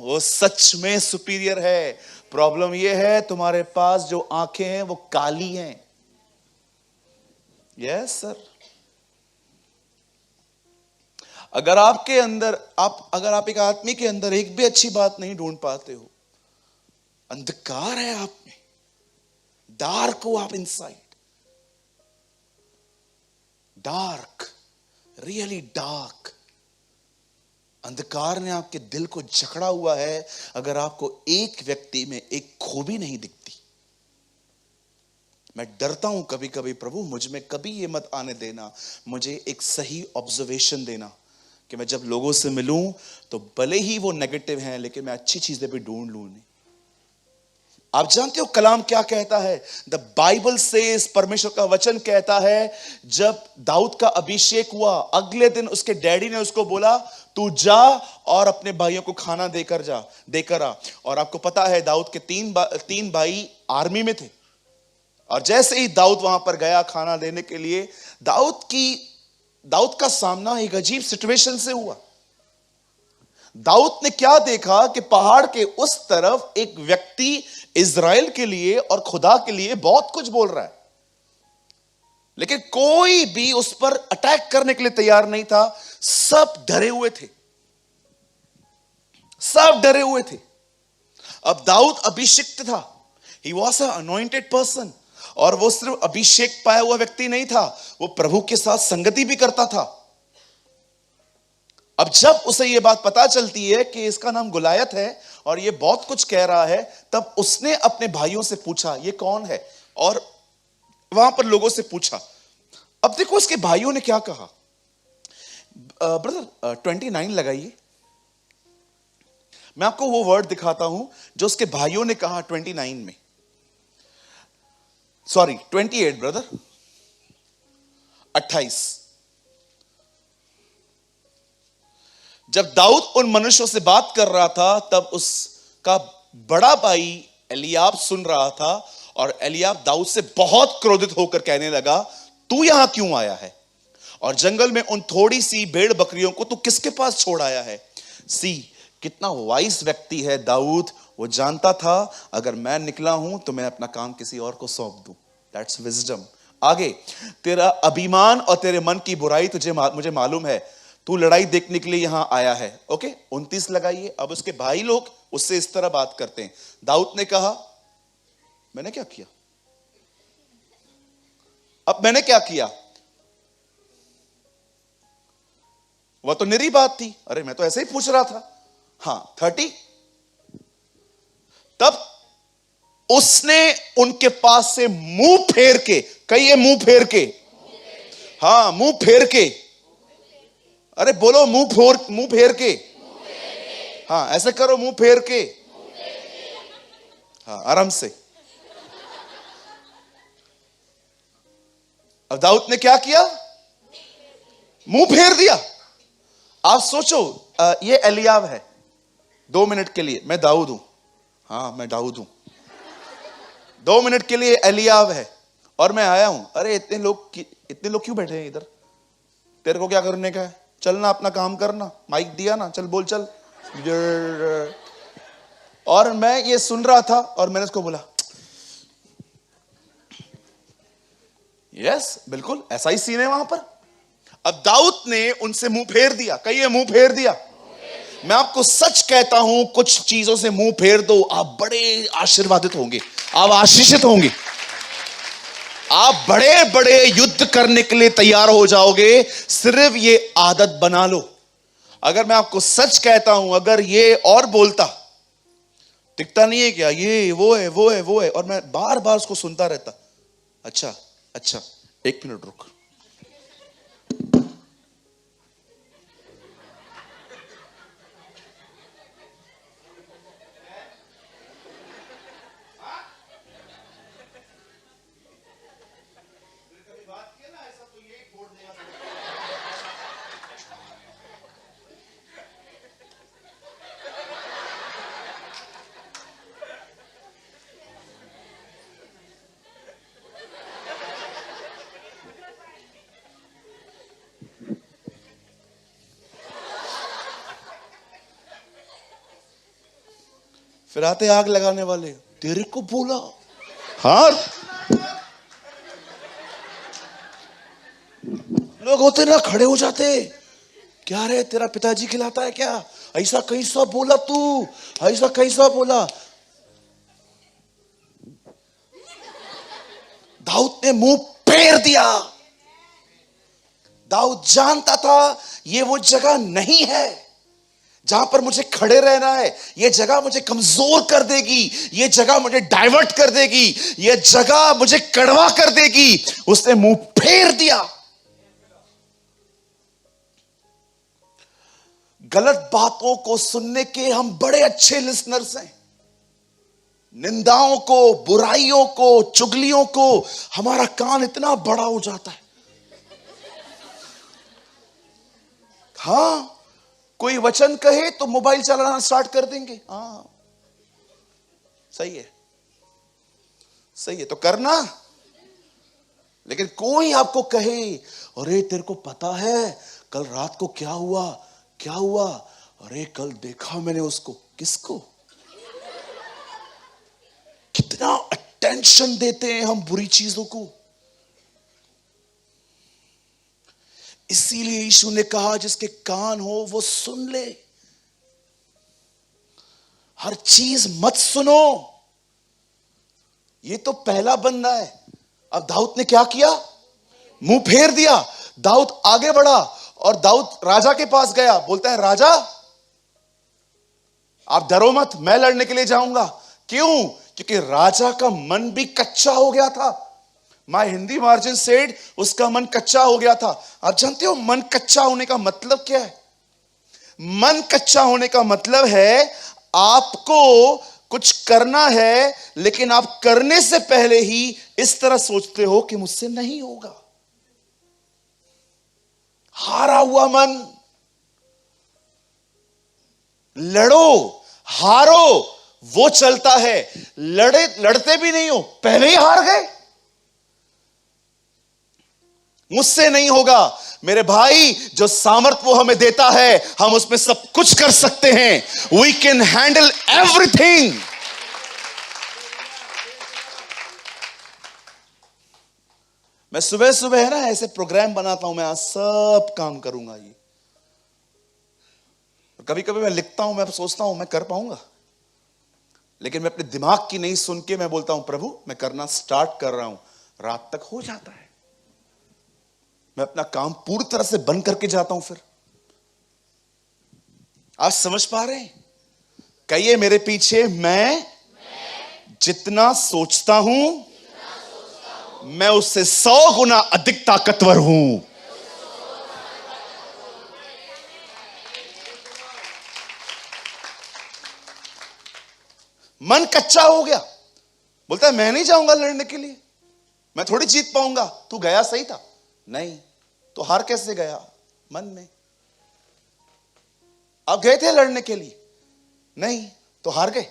वो सच में सुपीरियर है। प्रॉब्लम ये है तुम्हारे पास जो आंखें हैं वो काली हैं। Yes sir. अगर आपके अंदर अगर आप एक आदमी के अंदर एक भी अच्छी बात नहीं ढूंढ पाते हो, अंधकार है आप में, डार्क हो आप इनसाइड, डार्क, रियली डार्क, अंधकार ने आपके दिल को जकड़ा हुआ है, अगर आपको एक व्यक्ति में एक खूबी नहीं दिखती। मैं डरता हूं कभी कभी, प्रभु मुझ में कभी ये मत आने देना, मुझे एक सही ऑब्जर्वेशन देना कि मैं जब लोगों से मिलूं तो भले ही वो नेगेटिव हैं लेकिन मैं अच्छी चीजें भी ढूंढ लूं। नहीं, आप जानते हो कलाम क्या कहता है? द बाइबल सेज, परमेश्वर का वचन कहता है, जब दाऊद का अभिषेक हुआ अगले दिन उसके डैडी ने उसको बोला तू जा और अपने भाइयों को खाना देकर आ। और आपको पता है दाऊद के तीन भाई आर्मी में थे, और जैसे ही दाऊद वहां पर गया खाना देने के लिए, दाऊद का सामना एक अजीब सिचुएशन से हुआ। दाऊद ने क्या देखा कि पहाड़ के उस तरफ एक व्यक्ति इज़राइल के लिए और खुदा के लिए बहुत कुछ बोल रहा है, लेकिन कोई भी उस पर अटैक करने के लिए तैयार नहीं था। सब डरे हुए थे, सब डरे हुए थे। अब दाऊद अभिषिक्त था, he was a anointed person, और वो सिर्फ अभिषेक पाया हुआ व्यक्ति नहीं था, वो प्रभु के साथ संगति भी करता था। अब जब उसे यह बात पता चलती है कि इसका नाम गुलायत है और यह बहुत कुछ कह रहा है, तब उसने अपने भाइयों से पूछा ये कौन है, और वहां पर लोगों से पूछा। अब देखो उसके भाइयों ने क्या कहा। ब्रदर 29 लगाइए, मैं आपको वो वर्ड दिखाता हूं जो उसके भाइयों ने कहा 29 में, सॉरी 28 ब्रदर, 28। जब दाऊद उन मनुष्यों से बात कर रहा था तब उसका बड़ा भाई एलियाब सुन रहा था, और एलियाब दाऊद से बहुत क्रोधित होकर कहने लगा तू यहां क्यों आया है, और जंगल में उन थोड़ी सी भेड़ बकरियों को तू किसके पास छोड़ आया है। सी, कितना वाइस व्यक्ति है दाऊद, वो जानता था अगर मैं निकला हूं तो मैं अपना काम किसी और को सौंप दूं। That's wisdom. आगे, तेरा अभिमान और तेरे मन की बुराई मुझे मालूम है, तू लड़ाई देखने के लिए यहां आया है। ओके 29 लगाइए। अब उसके भाई लोग उससे इस तरह बात करते हैं। दाऊद ने कहा मैंने क्या किया, अब मैंने क्या किया, वह तो निरी बात थी, अरे मैं तो ऐसे ही पूछ रहा था। हाँ 30। तब उसने उनके पास से मुंह फेर के, कहिए मुंह फेर के, हाँ मुंह फेर के, अरे बोलो मुंह फेर के, हाँ ऐसे करो मुंह फेर के, हाँ आराम से। अब दाऊद ने क्या किया, मुंह फेर दिया। आप सोचो ये एलियाब है, 2 मिनट के लिए मैं दाऊद हूं, हाँ मैं दाऊद हूं, 2 मिनट के लिए एलियाब है और मैं आया हूं। अरे इतने लोग क्यों बैठे हैं इधर, तेरे को क्या करने का है, चलना अपना काम करना, माइक दिया ना, चल बोल चल। और मैं ये सुन रहा था और मैंने उसको बोला यस बिल्कुल ऐसा ही सीन है वहां पर। अब दाऊद ने उनसे मुंह फेर दिया, कहिए मुंह फेर दिया। मैं आपको सच कहता हूं, कुछ चीजों से मुंह फेर दो, आप बड़े आशीर्वादित होंगे, आप आशीषित होंगे, आप बड़े बड़े युद्ध करने के लिए तैयार हो जाओगे। सिर्फ ये आदत बना लो। अगर मैं आपको सच कहता हूं, अगर ये और बोलता, दिखता नहीं है क्या, ये वो है वो है वो है, और मैं बार बार उसको सुनता रहता, अच्छा अच्छा 1 मिनट रुक, फिर आते आग लगाने वाले, तेरे को बोला, हाँ लोग होते ना खड़े हो जाते, क्या रे तेरा पिताजी खिलाता है क्या, ऐसा कैसा बोला तू, ऐसा कैसा बोला। दाऊद ने मुंह फेर दिया। दाऊद जानता था ये वो जगह नहीं है जहां पर मुझे खड़े रहना है। ये जगह मुझे कमजोर कर देगी, ये जगह मुझे डाइवर्ट कर देगी, ये जगह मुझे कड़वा कर देगी। उसने मुंह फेर दिया। गलत बातों को सुनने के हम बड़े अच्छे लिसनर्स हैं। निंदाओं को, बुराइयों को, चुगलियों को हमारा कान इतना बड़ा हो जाता है। हां, कोई वचन कहे तो मोबाइल चलाना स्टार्ट कर देंगे। हाँ, सही है, सही है तो करना। लेकिन कोई आपको कहे, अरे तेरे को पता है कल रात को क्या हुआ, क्या हुआ? अरे कल देखा मैंने उसको। किसको? कितना अटेंशन देते हैं हम बुरी चीजों को। इसीलिए यीशु ने कहा जिसके कान हो वो सुन ले। हर चीज मत सुनो। ये तो पहला बंदा है। अब दाऊद ने क्या किया? मुंह फेर दिया। दाऊद आगे बढ़ा और दाऊद राजा के पास गया। बोलता है, राजा आप डरो मत, मैं लड़ने के लिए जाऊंगा। क्यों? क्योंकि राजा का मन भी कच्चा हो गया था। माय हिंदी मार्जिन सेड उसका मन कच्चा हो गया था। आप जानते हो मन कच्चा होने का मतलब क्या है? मन कच्चा होने का मतलब है आपको कुछ करना है, लेकिन आप करने से पहले ही इस तरह सोचते हो कि मुझसे नहीं होगा। हारा हुआ मन। लड़ो, हारो, वो चलता है। लड़ते भी नहीं हो, पहले ही हार गए। मुझसे नहीं होगा। मेरे भाई, जो सामर्थ वो हमें देता है, हम उसमें सब कुछ कर सकते हैं। We can handle everything. मैं सुबह सुबह है ना ऐसे प्रोग्राम बनाता हूं, मैं आज सब काम करूंगा ये। कभी कभी मैं लिखता हूं, मैं सोचता हूं मैं कर पाऊंगा, लेकिन मैं अपने दिमाग की नहीं सुन के मैं बोलता हूं प्रभु मैं करना स्टार्ट कर रहा हूं। रात तक हो जाता है। मैं अपना काम पूरी तरह से बंद करके जाता हूं। फिर आज समझ पा रहे हैं? कहिए मेरे पीछे, मैं जितना सोचता हूं मैं उससे 100 गुना अधिक ताकतवर हूं। मन कच्चा हो गया। बोलता है मैं नहीं जाऊंगा लड़ने के लिए, मैं थोड़ी जीत पाऊंगा। तू गया सही था। नहीं तो हार कैसे गया? मन में। आप गए थे लड़ने के लिए, नहीं तो हार गए।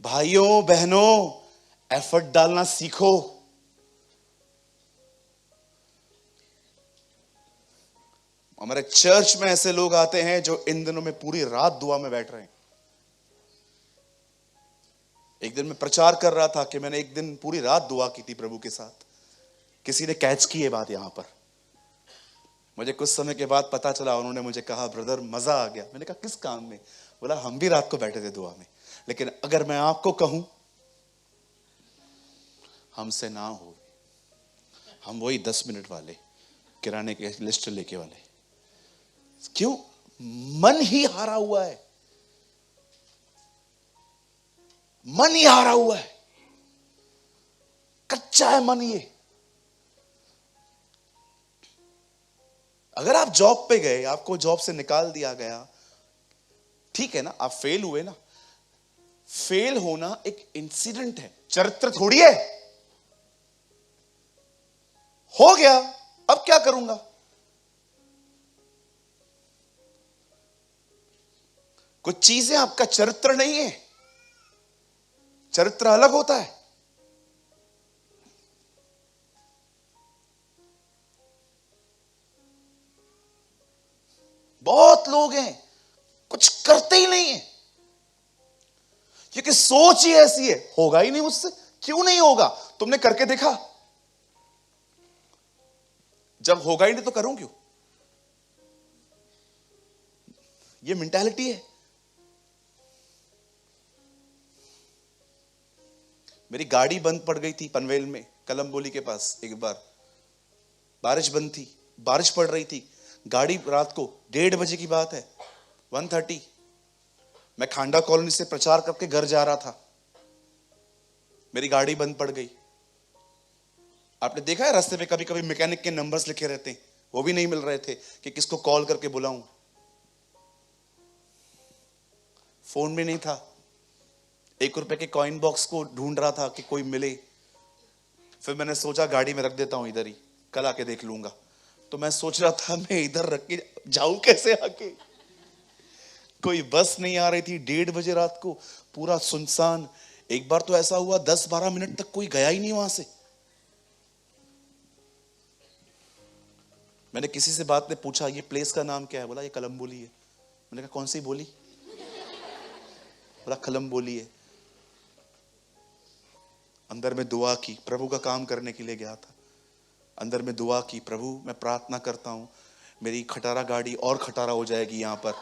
भाइयों बहनों, एफर्ट डालना सीखो। हमारे चर्च में ऐसे लोग आते हैं जो इन दिनों में पूरी रात दुआ में बैठ रहे हैं। एक दिन मैं प्रचार कर रहा था कि मैंने एक दिन पूरी रात दुआ की थी प्रभु के साथ। किसी ने कैच की ये बात यहां पर। मुझे कुछ समय के बाद पता चला, उन्होंने मुझे कहा ब्रदर मजा आ गया। मैंने कहा किस काम में? बोला हम भी रात को बैठे थे दुआ में, लेकिन अगर मैं आपको कहूं हमसे ना हो, हम वही 10 मिनट वाले किराने के लिस्ट लेके वाले। क्यों? मन ही हारा हुआ है। मन ही हारा हुआ है, कच्चा है मन। ये अगर आप जॉब पे गए, आपको जॉब से निकाल दिया गया, ठीक है ना, आप फेल हुए ना। फेल होना एक इंसिडेंट है, चरित्र थोड़ी है। हो गया, अब क्या करूंगा? कुछ चीजें आपका चरित्र नहीं है। चरित्र अलग होता है। बहुत लोग हैं कुछ करते ही नहीं है, क्योंकि सोच ही ऐसी है, होगा ही नहीं मुझसे। क्यों नहीं होगा? तुमने करके देखा? जब होगा ही नहीं तो करूं क्यों? ये मेंटालिटी है। मेरी गाड़ी बंद पड़ गई थी पनवेल में, कलमबोली के पास। एक बार बारिश बंद थी, बारिश पड़ रही थी, गाड़ी रात को 1:30 की बात है, 1:30। मैं खांडा कॉलोनी से प्रचार करके घर जा रहा था, मेरी गाड़ी बंद पड़ गई। आपने देखा है रास्ते में कभी कभी मैकेनिक के नंबर्स लिखे रहते हैं, वो भी नहीं मिल रहे थे कि किसको कॉल करके बुलाऊं। फोन भी नहीं था, 1 रुपए के कॉइन बॉक्स को ढूंढ रहा था कि कोई मिले। फिर मैंने सोचा गाड़ी में रख देता हूं इधर ही, कल आके देख लूंगा। तो मैं सोच रहा था मैं इधर रख के जाऊं कैसे आके, कोई बस नहीं आ रही थी, 1:30 रात को, पूरा सुनसान। एक बार तो ऐसा हुआ 10-12 मिनट तक कोई गया ही नहीं वहां से। मैंने किसी से बात में पूछा ये प्लेस का नाम क्या है, बोला ये कलमबोली है। मैंने कहा कौन सी बोली, बोला कलमबोली है। अंदर में दुआ की, प्रभु का काम करने के लिए गया था। अंदर में दुआ की, प्रभु मैं प्रार्थना करता हूं मेरी खटारा गाड़ी और खटारा हो जाएगी यहाँ पर,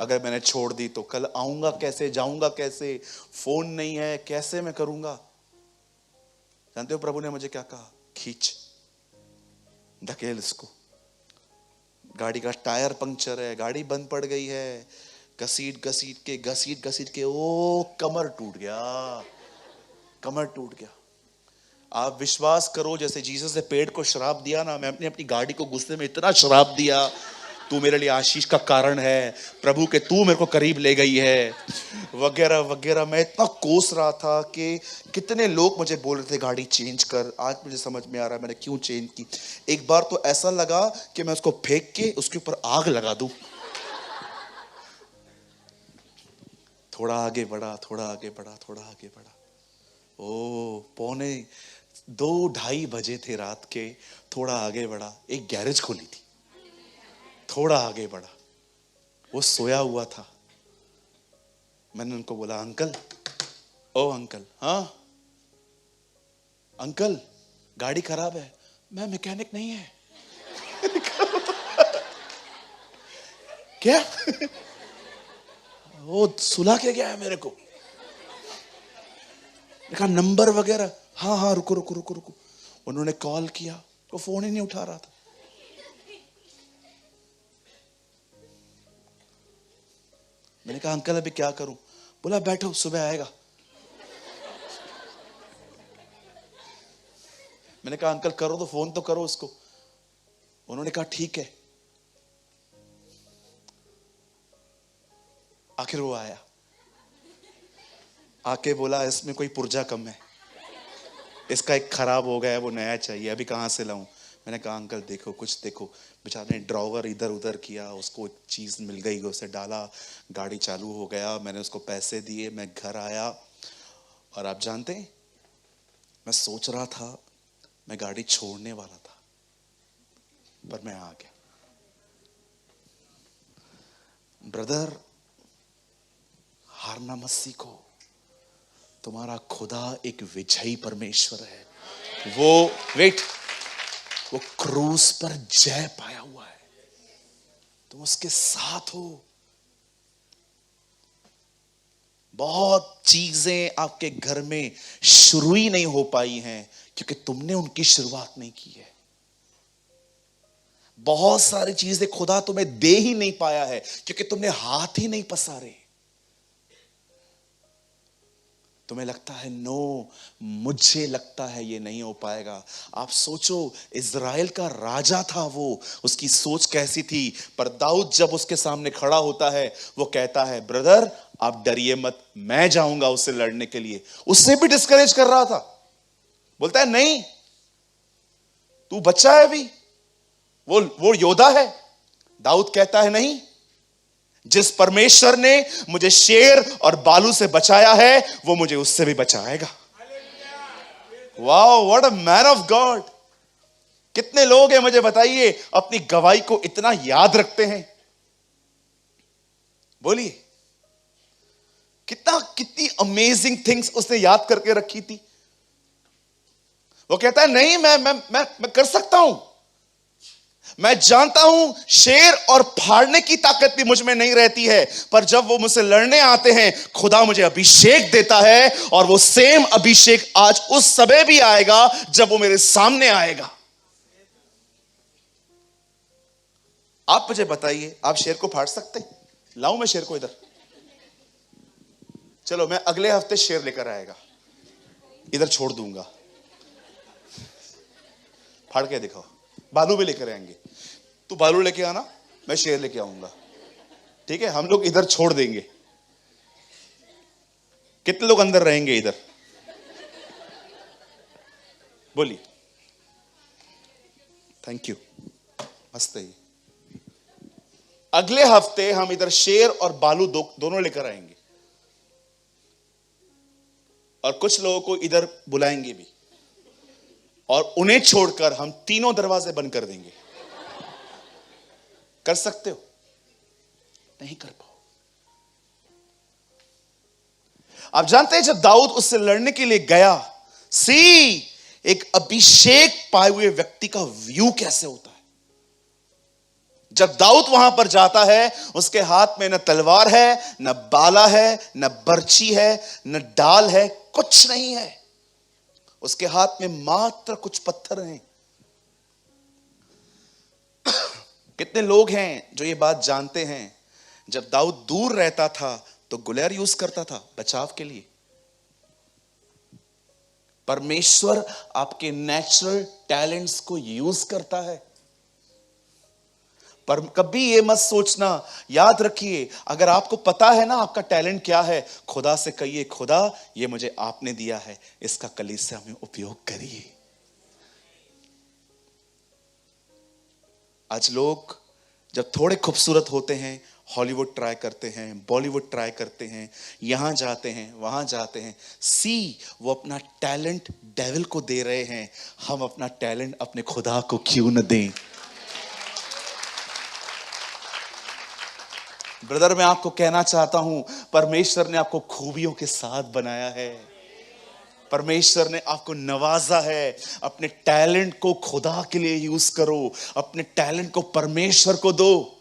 अगर मैंने छोड़ दी तो कल आऊंगा कैसे, जाऊंगा कैसे, फोन नहीं है, कैसे मैं करूंगा। जानते हो प्रभु ने मुझे क्या कहा, खींच, धकेल इसको। गाड़ी का टायर पंक्चर है, गाड़ी बंद पड़ गई है, घसीट घसीट के ओ कमर टूट गया, कमर टूट गया। आप विश्वास करो, जैसे जीसस ने पेड़ को श्राप दिया ना, मैं अपनी गाड़ी को गुस्से में इतना श्राप दिया, तू मेरे लिए आशीष का कारण है प्रभु के, तू मेरे को करीब ले गई है, वगैरह वगैरह। मैं इतना कोस रहा था कि कितने लोग मुझे बोल रहे थे गाड़ी चेंज कर। आज मुझे समझ में आ रहा है मैंने क्यों चेंज की। एक बार तो ऐसा लगा कि मैं उसको फेंक के उसके ऊपर आग लगा दूं। थोड़ा आगे बढ़ा, थोड़ा आगे बढ़ा, थोड़ा आगे बढ़ा, ओ 1:45-2 बजे थे रात के। थोड़ा आगे बढ़ा, एक गैरेज खोली थी, थोड़ा आगे बढ़ा, वो सोया हुआ था। मैंने उनको बोला अंकल, ओ अंकल, हाँ अंकल गाड़ी खराब है। मैं मैकेनिक नहीं है। क्या? वो सुला के गया है मेरे को। देखा नंबर वगैरह, हाँ हाँ रुको रुको रुको रुको। उन्होंने कॉल किया, वो फोन ही नहीं उठा रहा था। मैंने कहा अंकल अभी क्या करूं, बोला बैठो सुबह आएगा। मैंने कहा अंकल करो तो फोन तो करो उसको। उन्होंने कहा ठीक है। आखिर वो आया, आके बोला इसमें कोई पुर्जा कम है, इसका एक खराब हो गया है, वो नया चाहिए, अभी कहां से लाऊं। मैंने कहा अंकल देखो कुछ देखो। बेचारे ने ड्रॉवर इधर उधर किया, उसको एक चीज मिल गई, उसे डाला, गाड़ी चालू हो गया। मैंने उसको पैसे दिए, मैं घर आया। और आप जानते हैं मैं सोच रहा था मैं गाड़ी छोड़ने वाला था, पर मैं आ गया। ब्रदर हारना मत सीखो, तुम्हारा खुदा एक विजयी परमेश्वर है। वो वो क्रूस पर जय पाया हुआ है, तुम उसके साथ हो। बहुत चीजें आपके घर में शुरू ही नहीं हो पाई हैं क्योंकि तुमने उनकी शुरुआत नहीं की है। बहुत सारी चीजें खुदा तुम्हें दे ही नहीं पाया है क्योंकि तुमने हाथ ही नहीं पसारे। तुम्हें लगता है नो, मुझे लगता है ये नहीं हो पाएगा। आप सोचो इज़राइल का राजा था वो, उसकी सोच कैसी थी। पर दाऊद जब उसके सामने खड़ा होता है वो कहता है ब्रदर आप डरिए मत, मैं जाऊंगा उससे लड़ने के लिए। उससे भी डिस्करेज कर रहा था, बोलता है नहीं तू बच्चा है अभी, वो योद्धा है। दाऊद कहता है नहीं, जिस परमेश्वर ने मुझे शेर और बालू से बचाया है वो मुझे उससे भी बचाएगा। Wow what a man of God. कितने लोग हैं मुझे बताइए अपनी गवाही को इतना याद रखते हैं? बोलिए कितनी अमेजिंग थिंग्स उसने याद करके रखी थी। वो कहता है नहीं मैं कर सकता हूं। मैं जानता हूं शेर और फाड़ने की ताकत भी मुझ में नहीं रहती है, पर जब वो मुझसे लड़ने आते हैं खुदा मुझे अभिषेक देता है, और वो सेम अभिषेक आज उस समय भी आएगा जब वो मेरे सामने आएगा। आप मुझे बताइए, आप शेर को फाड़ सकते हैं? लाऊं मैं शेर को इधर? चलो, मैं अगले हफ्ते शेर लेकर आएगा, इधर छोड़ दूंगा, फाड़ के दिखाओ। बालू भी लेकर आएंगे, तू बालू लेके आना, मैं शेर लेके आऊंगा, ठीक है? हम लोग इधर छोड़ देंगे। कितने लोग अंदर रहेंगे इधर? बोलिए। थैंक यू, मस्त है। अगले हफ्ते हम इधर शेर और बालू दोनों लेकर आएंगे, और कुछ लोगों को इधर बुलाएंगे भी, और उन्हें छोड़कर हम तीनों दरवाजे बंद कर देंगे। कर सकते हो? नहीं कर पाओ। आप जानते हैं जब दाऊद उससे लड़ने के लिए गया, एक अभिषेक पाए हुए व्यक्ति का व्यू कैसे होता है। जब दाऊद वहां पर जाता है, उसके हाथ में न तलवार है, न बाला है, न बर्छी है, न डाल है, कुछ नहीं है। उसके हाथ में मात्र कुछ पत्थर हैं। कितने लोग हैं जो ये बात जानते हैं, जब दाऊद दूर रहता था तो गुलेर यूज करता था बचाव के लिए। परमेश्वर आपके नेचुरल टैलेंट्स को यूज करता है, पर कभी ये मत सोचना, याद रखिए, अगर आपको पता है ना आपका टैलेंट क्या है, खुदा से कहिए, खुदा ये मुझे आपने दिया है, इसका कलीसिया में उपयोग करिए। आज लोग जब थोड़े खूबसूरत होते हैं, हॉलीवुड ट्राई करते हैं, बॉलीवुड ट्राई करते हैं, यहां जाते हैं, वहां जाते हैं। वो अपना टैलेंट डेविल को दे रहे हैं, हम अपना टैलेंट अपने खुदा को क्यों न दें? ब्रदर, मैं आपको कहना चाहता हूं, परमेश्वर ने आपको खूबियों के साथ बनाया है, परमेश्वर ने आपको नवाजा है। अपने टैलेंट को खुदा के लिए यूज करो, अपने टैलेंट को परमेश्वर को दो।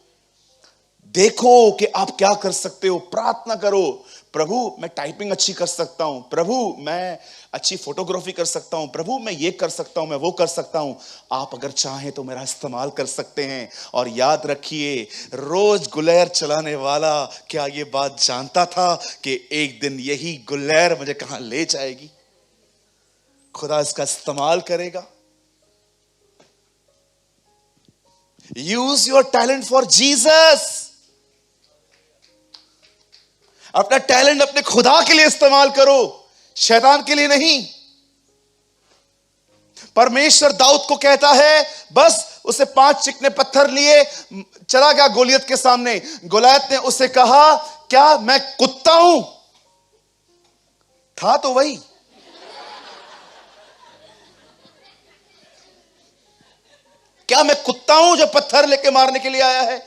देखो कि आप क्या कर सकते हो, प्रार्थना करो, प्रभु मैं टाइपिंग अच्छी कर सकता हूं, प्रभु मैं अच्छी फोटोग्राफी कर सकता हूं, प्रभु मैं ये कर सकता हूं, मैं वो कर सकता हूं। आप अगर चाहें तो मेरा इस्तेमाल कर सकते हैं। और याद रखिए, रोज गुलेर चलाने वाला क्या ये बात जानता था कि एक दिन यही गुलेर मुझे कहां ले जाएगी? खुदा इसका इस्तेमाल करेगा। Use your talent for Jesus. अपना टैलेंट अपने खुदा के लिए इस्तेमाल करो, शैतान के लिए नहीं। परमेश्वर दाऊद को कहता है, बस उसे 5 चिकने पत्थर लिए चला गया गोलियत के सामने। गोलियत ने उसे कहा, क्या मैं कुत्ता हूं? था तो वही। क्या मैं कुत्ता हूं जो पत्थर लेके मारने के लिए आया है?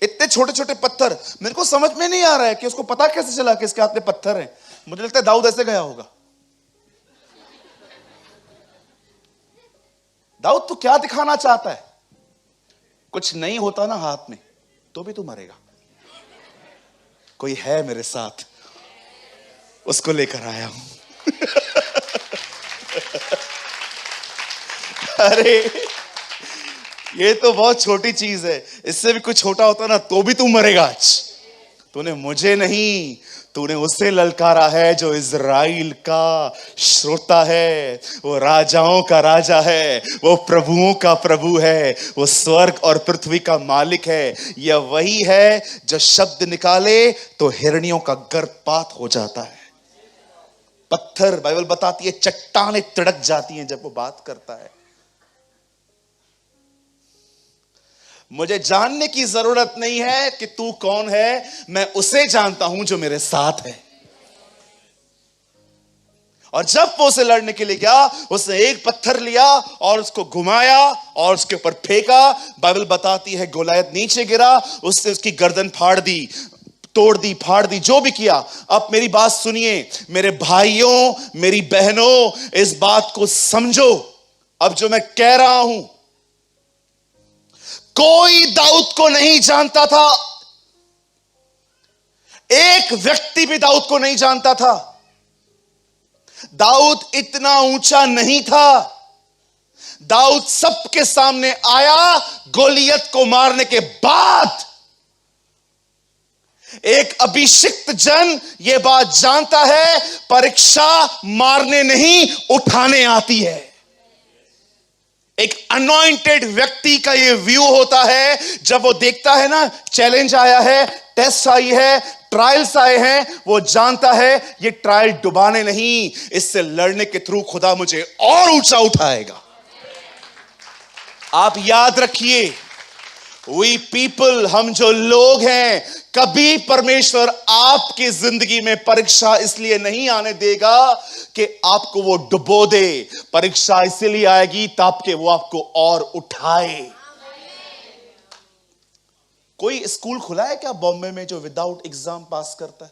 इतने छोटे छोटे पत्थर, मेरे को समझ में नहीं आ रहा है कि उसको पता कैसे चला कि इसके हाथ में पत्थर है। मुझे लगता है दाऊद ऐसे गया होगा, दाऊद तू क्या दिखाना चाहता है? कुछ नहीं होता ना हाथ में तो भी तू मरेगा। कोई है मेरे साथ, उसको लेकर आया हूं। अरे ये तो बहुत छोटी चीज है, इससे भी कुछ छोटा होता ना तो भी तू मरेगा आज। तूने मुझे नहीं, तूने उससे ललकारा है जो इज़राइल का श्रोता है, वो राजाओं का राजा है, वो प्रभुओं का प्रभु है, वो स्वर्ग और पृथ्वी का मालिक है। यह वही है जो शब्द निकाले तो हिरनियों का गर्भपात हो जाता है। पत्थर, बाइबल बताती है, चट्टानें तिड़क जाती हैं जब वो बात करता है। मुझे जानने की जरूरत नहीं है कि तू कौन है, मैं उसे जानता हूं जो मेरे साथ है। और जब वो उसे लड़ने के लिए गया, उसने एक पत्थर लिया और उसको घुमाया और उसके ऊपर फेंका। बाइबल बताती है गोलियत नीचे गिरा, उसने उसकी गर्दन फाड़ दी, तोड़ दी, फाड़ दी, जो भी किया। अब मेरी बात सुनिए मेरे भाइयों, मेरी बहनों, इस बात को समझो। अब जो मैं कह रहा हूं, कोई दाऊद को नहीं जानता था, एक व्यक्ति भी दाऊद को नहीं जानता था। दाऊद इतना ऊंचा नहीं था। दाऊद सबके सामने आया गोलियत को मारने के बाद। एक अभिषिक्त जन यह बात जानता है, परीक्षा मारने नहीं उठाने आती है। एक अनॉइंटेड व्यक्ति का यह व्यू होता है, जब वो देखता है ना चैलेंज आया है, टेस्ट आई है, ट्रायल्स आए हैं, वो जानता है ये ट्रायल डुबाने नहीं, इससे लड़ने के थ्रू खुदा मुझे और ऊंचा उठाएगा। आप याद रखिए, वी पीपल, हम जो लोग हैं, कभी परमेश्वर आपकी जिंदगी में परीक्षा इसलिए नहीं आने देगा कि आपको वो डुबो दे। परीक्षा इसलिए आएगी ताकि वो आपको और उठाए। कोई स्कूल खुला है क्या बॉम्बे में जो विदाउट एग्जाम पास करता है?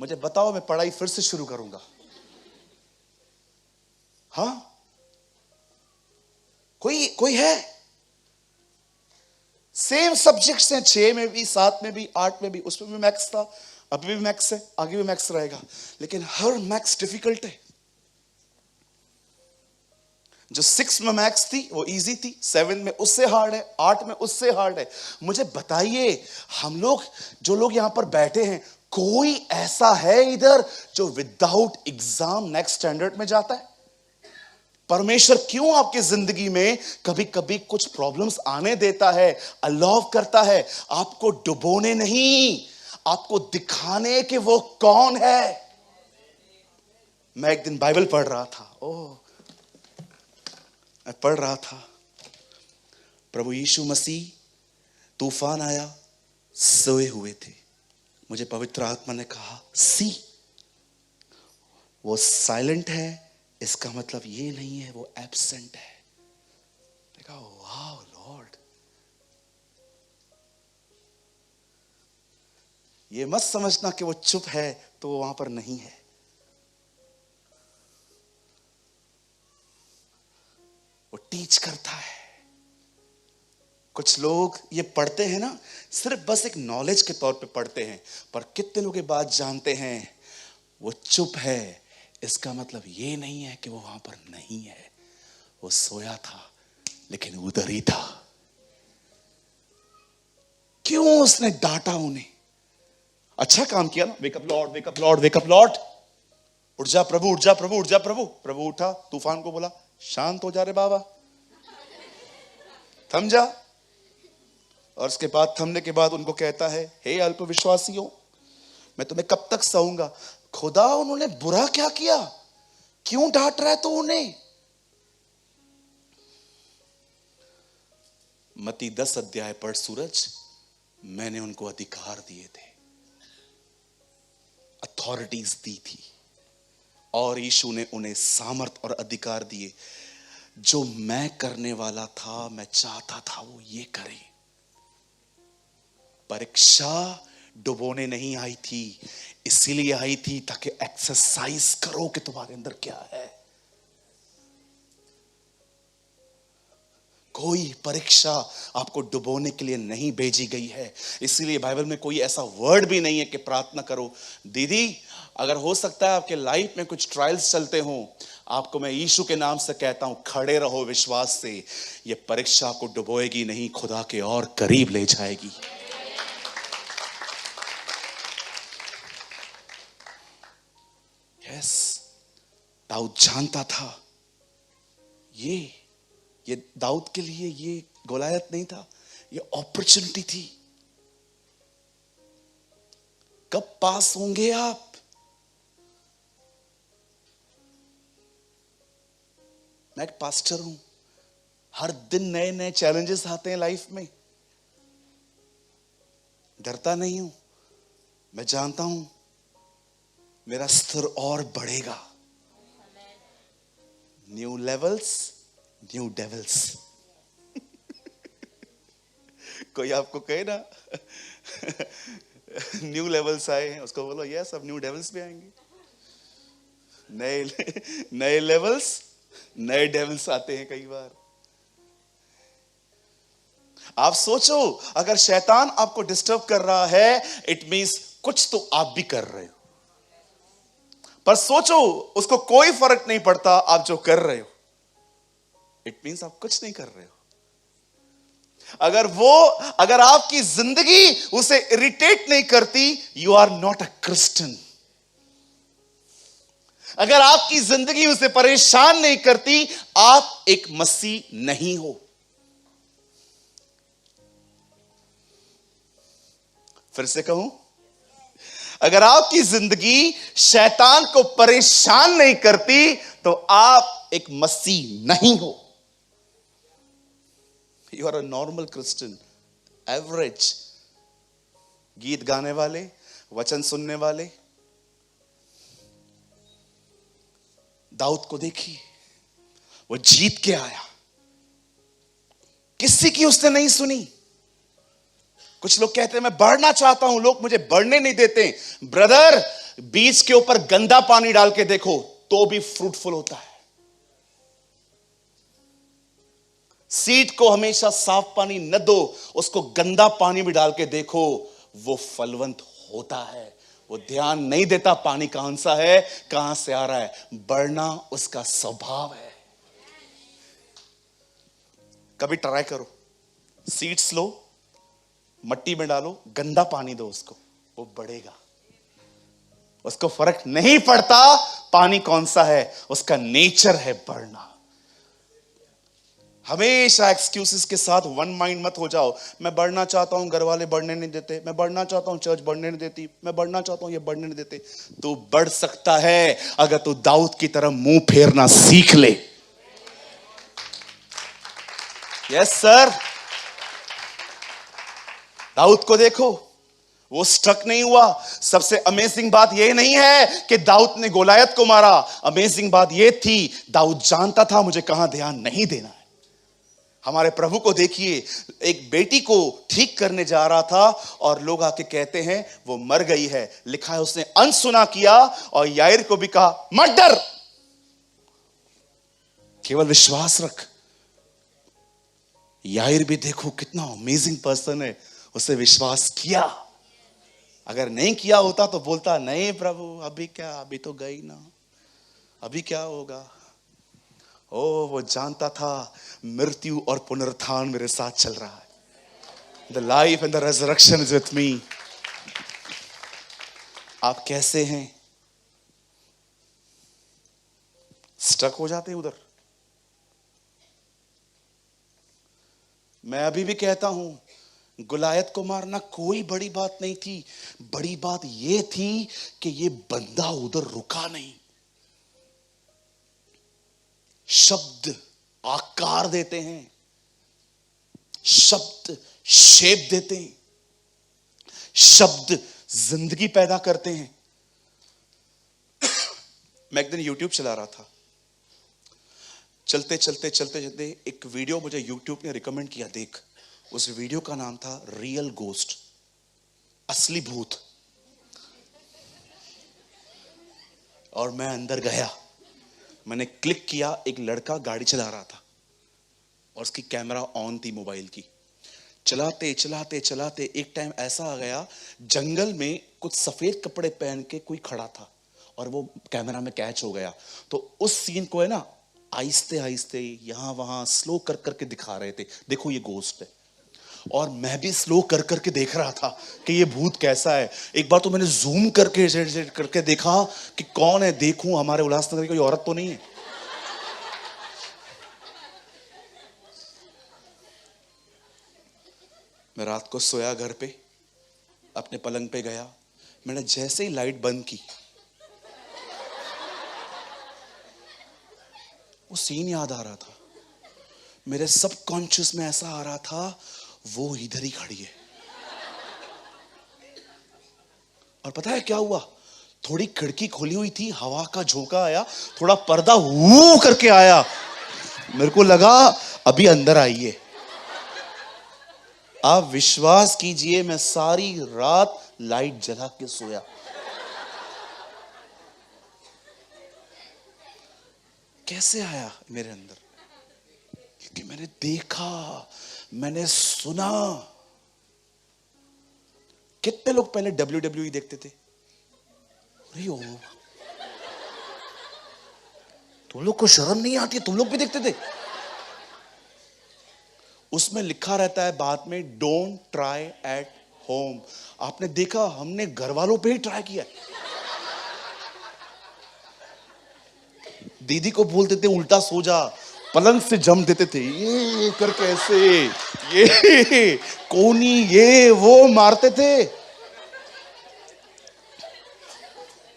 मुझे बताओ, मैं पढ़ाई फिर से शुरू करूंगा। हाँ, कोई है? सेम सब्जेक्ट्स हैं, 6 में भी, 7 में भी, 8 में भी, उसमें भी मैथ्स था, अभी भी मैथ्स है, आगे भी मैथ्स रहेगा, लेकिन हर मैथ्स डिफिकल्ट है। जो 6 में मैथ्स थी वो इजी थी, 7 में उससे हार्ड है, 8 में उससे हार्ड है। मुझे बताइए, हम लोग जो लोग यहां पर बैठे हैं, कोई ऐसा है इधर जो विदाउट एग्जाम नेक्स्ट स्टैंडर्ड में जाता है? परमेश्वर क्यों आपकी जिंदगी में कभी कभी कुछ प्रॉब्लम्स आने देता है, अलाउ करता है? आपको डुबोने नहीं, आपको दिखाने कि वो कौन है। मैं एक दिन बाइबल पढ़ रहा था, मैं पढ़ रहा था, प्रभु यीशु मसीह, तूफान आया, सोए हुए थे। मुझे पवित्र आत्मा ने कहा, सी वो साइलेंट है, इसका मतलब ये नहीं है वो एब्सेंट है। देखा, वाह लॉर्ड, ये मत समझना कि वो चुप है तो वो वहां पर नहीं है। वो टीच करता है। कुछ लोग ये पढ़ते हैं ना, सिर्फ बस एक नॉलेज के तौर पे पढ़ते हैं, पर कितने लोग ये बात जानते हैं वो चुप है, इसका मतलब ये नहीं है कि वो वहां पर नहीं है। वो सोया था लेकिन उधर ही था। क्यों उसने डांटा उन्हें? अच्छा काम किया ना, wake up Lord, wake up Lord, wake up Lord, उठ जा प्रभु, उठ जा प्रभु, उठ जा प्रभु। प्रभु उठा, तूफान को बोला, शांत हो जा रे बाबा, थम जा। और उसके बाद थमने के बाद उनको कहता है, हे अल्प विश्वासियों, मैं तुम्हें कब तक सहूंगा? खुदा, उन्होंने बुरा क्या किया? क्यों डांट रहा है तू उन्हें? मत्ती 10 अध्याय पढ़ सूरज, मैंने उनको अधिकार दिए थे, अथॉरिटीज दी थी, और यीशु ने उन्हें सामर्थ और अधिकार दिए। जो मैं करने वाला था, मैं चाहता था वो ये करे। परीक्षा डुबोने नहीं आई थी, इसीलिए आई थी ताकि एक्सरसाइज करो कि तुम्हारे अंदर क्या है। कोई परीक्षा आपको डुबोने के लिए नहीं भेजी गई है। इसीलिए बाइबल में कोई ऐसा वर्ड भी नहीं है कि प्रार्थना करो। दीदी, अगर हो सकता है आपके लाइफ में कुछ ट्रायल्स चलते हों, आपको मैं यीशु के नाम से कहता हूं, खड़े रहो विश्वास से। यह परीक्षा आपको डुबोएगी नहीं, खुदा के और करीब ले जाएगी। यस, दाऊद जानता था, ये दाऊद के लिए ये गोलायत नहीं था, ये अपॉर्चुनिटी थी। कब पास होंगे आप? मैं एक पास्टर हूं, हर दिन नए नए चैलेंजेस आते हैं लाइफ में। डरता नहीं हूं, मैं जानता हूं मेरा स्तर और बढ़ेगा। New levels, new devils. कोई आपको कहे ना न्यू लेवल्स आए हैं, उसको बोलो यस, अब न्यू डेविल्स भी आएंगे। नए लेवल्स, नए डेविल्स आते हैं कई बार। आप सोचो, अगर शैतान आपको डिस्टर्ब कर रहा है, इट मींस कुछ तो आप भी कर रहे हो। पर सोचो, उसको कोई फर्क नहीं पड़ता आप जो कर रहे हो, इट मींस आप कुछ नहीं कर रहे हो। अगर आपकी जिंदगी उसे इरिटेट नहीं करती, you are not a Christian. अगर आपकी जिंदगी उसे परेशान नहीं करती, आप एक मसीह नहीं हो। फिर से कहूं, अगर आपकी जिंदगी शैतान को परेशान नहीं करती, तो आप एक मसीह नहीं हो। You are a normal Christian, average, गीत गाने वाले, वचन सुनने वाले। दाऊद को देखिए, वो जीत के आया, किसी की उसने नहीं सुनी। कुछ लोग कहते हैं मैं बढ़ना चाहता हूं, लोग मुझे बढ़ने नहीं देते। ब्रदर, बीज के ऊपर गंदा पानी डाल के देखो तो भी फ्रूटफुल होता है। सीड को हमेशा साफ पानी न दो, उसको गंदा पानी भी डाल के देखो, वो फलवंत होता है। वो ध्यान नहीं देता पानी कौन सा है, कहां से आ रहा है, बढ़ना उसका स्वभाव है। कभी ट्राई करो, सीड्स लो, मट्टी में डालो, गंदा पानी दो उसको, वो बढ़ेगा। उसको फर्क नहीं पड़ता पानी कौन सा है, उसका नेचर है बढ़ना। हमेशा एक्सक्यूजेस के साथ वन माइंड मत हो जाओ। मैं बढ़ना चाहता हूं, घर वाले बढ़ने नहीं देते। मैं बढ़ना चाहता हूं, चर्च बढ़ने नहीं देती। मैं बढ़ना चाहता हूं, ये बढ़ने नहीं देते। तू बढ़ सकता है अगर तू दाऊद की तरह मुंह फेरना सीख ले। Yes sir. दाऊद को देखो, वो स्ट्रक नहीं हुआ। सबसे अमेजिंग बात यह नहीं है कि दाऊद ने गोलायत को मारा, अमेजिंग बात यह थी दाऊद जानता था मुझे कहां ध्यान नहीं देना है। हमारे प्रभु को देखिए, एक बेटी को ठीक करने जा रहा था और लोग आके कहते हैं वो मर गई है। लिखा है उसने अनसुना किया और याईर को भी कहा मत डर, केवल विश्वास रख। याईर भी देखो कितना अमेजिंग पर्सन है, उसे विश्वास किया। अगर नहीं किया होता तो बोलता नहीं प्रभु अभी क्या, अभी तो गई ना, अभी क्या होगा। ओ, वो जानता था मृत्यु और पुनरुत्थान मेरे साथ चल रहा है। The life and the resurrection is with me. आप कैसे हैं? स्टक हो जाते उधर। मैं अभी भी कहता हूं, गुलायत को मारना कोई बड़ी बात नहीं थी। बड़ी बात यह थी कि यह बंदा उधर रुका नहीं। शब्द आकार देते हैं, शब्द शेप देते हैं, शब्द जिंदगी पैदा करते हैं। मैं एक दिन यूट्यूब चला रहा था, चलते चलते चलते चलते एक वीडियो मुझे यूट्यूब ने रिकमेंड किया, देख। उस वीडियो का नाम था रियल गोस्ट, असली भूत। और मैं अंदर गया, मैंने क्लिक किया। एक लड़का गाड़ी चला रहा था और उसकी कैमरा ऑन थी मोबाइल की। चलाते चलाते चलाते एक टाइम ऐसा आ गया, जंगल में कुछ सफेद कपड़े पहन के कोई खड़ा था और वो कैमरा में कैच हो गया। तो उस सीन को है ना, आहिस्ते आहिस्ते यहां वहां स्लो कर करके दिखा रहे थे, देखो ये गोस्ट है। और मैं भी स्लो कर करके देख रहा था कि ये भूत कैसा है। एक बार तो मैंने जूम करके देखा कि कौन है, देखूं हमारे उल्लासनगर की कोई औरत तो नहीं है। मैं रात को सोया घर पे, अपने पलंग पे गया। मैंने जैसे ही लाइट बंद की, वो सीन याद आ रहा था। मेरे सबकॉन्शियस में ऐसा आ रहा था वो इधर ही खड़ी है। और पता है क्या हुआ? थोड़ी खिड़की खोली हुई थी, हवा का झोंका आया, थोड़ा पर्दा वू करके आया। मेरे को लगा अभी अंदर आइए। आप विश्वास कीजिए, मैं सारी रात लाइट जला के सोया। कैसे आया मेरे अंदर? क्योंकि मैंने देखा, मैंने सुना, कितने लोग पहले WWE देखते थे? अरे ओ, तुम लोग को शर्म नहीं आती? तुम लोग भी देखते थे? उसमें लिखा रहता है बाद में, डोंट ट्राई एट होम। आपने देखा, हमने घर वालों पे ही ट्राई किया। दीदी को बोलते थे उल्टा सो जा, पलंग से जम देते थे, ये करके ऐसे, ये कोनी, ये वो मारते थे।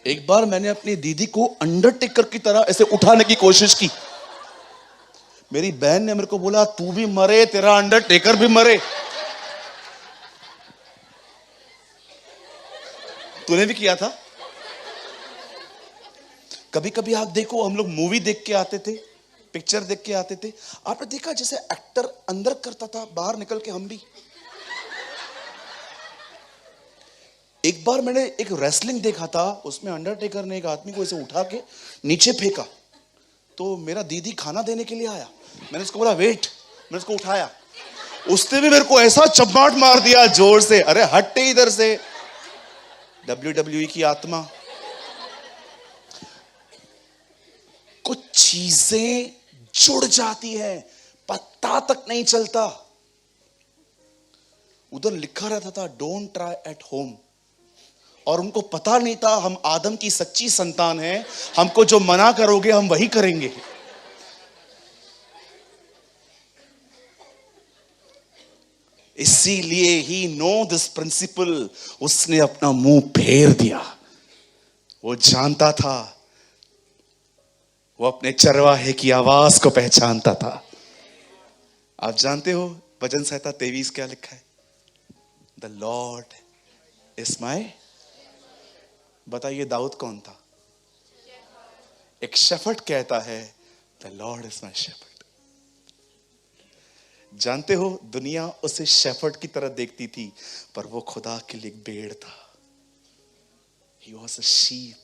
एक बार मैंने अपनी दीदी को अंडरटेकर की तरह ऐसे उठाने की कोशिश की। मेरी बहन ने मेरे को बोला, तू भी मरे, तेरा अंडरटेकर भी मरे। तूने भी किया था? कभी कभी आप देखो, हम लोग मूवी देख के आते थे, पिक्चर देख के आते थे, आपने देखा जैसे एक्टर अंदर करता था, बाहर निकल के हम भी। एक बार मैंने एक रेसलिंग देखा था, उसमें अंडरटेकर ने एक आदमी को ऐसे उठा के नीचे फेंका, तो मेरा दीदी खाना देने के लिए आया, मैंने उसको बोला वेट, मैंने उसको उठाया, उसने भी मेरे को ऐसा चप्पाट मार दिया जोर से, अरे हटते इधर से। WWE की आत्मा। कुछ चीजें जुड़ जाती है, पता तक नहीं चलता। उधर लिखा रहता था डोंट ट्राई एट होम, और उनको पता नहीं था हम आदम की सच्ची संतान हैं, हमको जो मना करोगे हम वही करेंगे। इसीलिए ही नो दिस प्रिंसिपल, उसने अपना मुंह फेर दिया। वो जानता था, वो अपने चरवाहे की आवाज को पहचानता था। आप जानते हो भजन संहिता 23 क्या लिखा है? द लॉर्ड इज माई, बताइए दाऊद कौन था? एक शेफर्ड कहता है the Lord is my shepherd. जानते हो दुनिया उसे शेफर्ड की तरह देखती थी, पर वो खुदा के लिए एक भेड़ था। He was a sheep.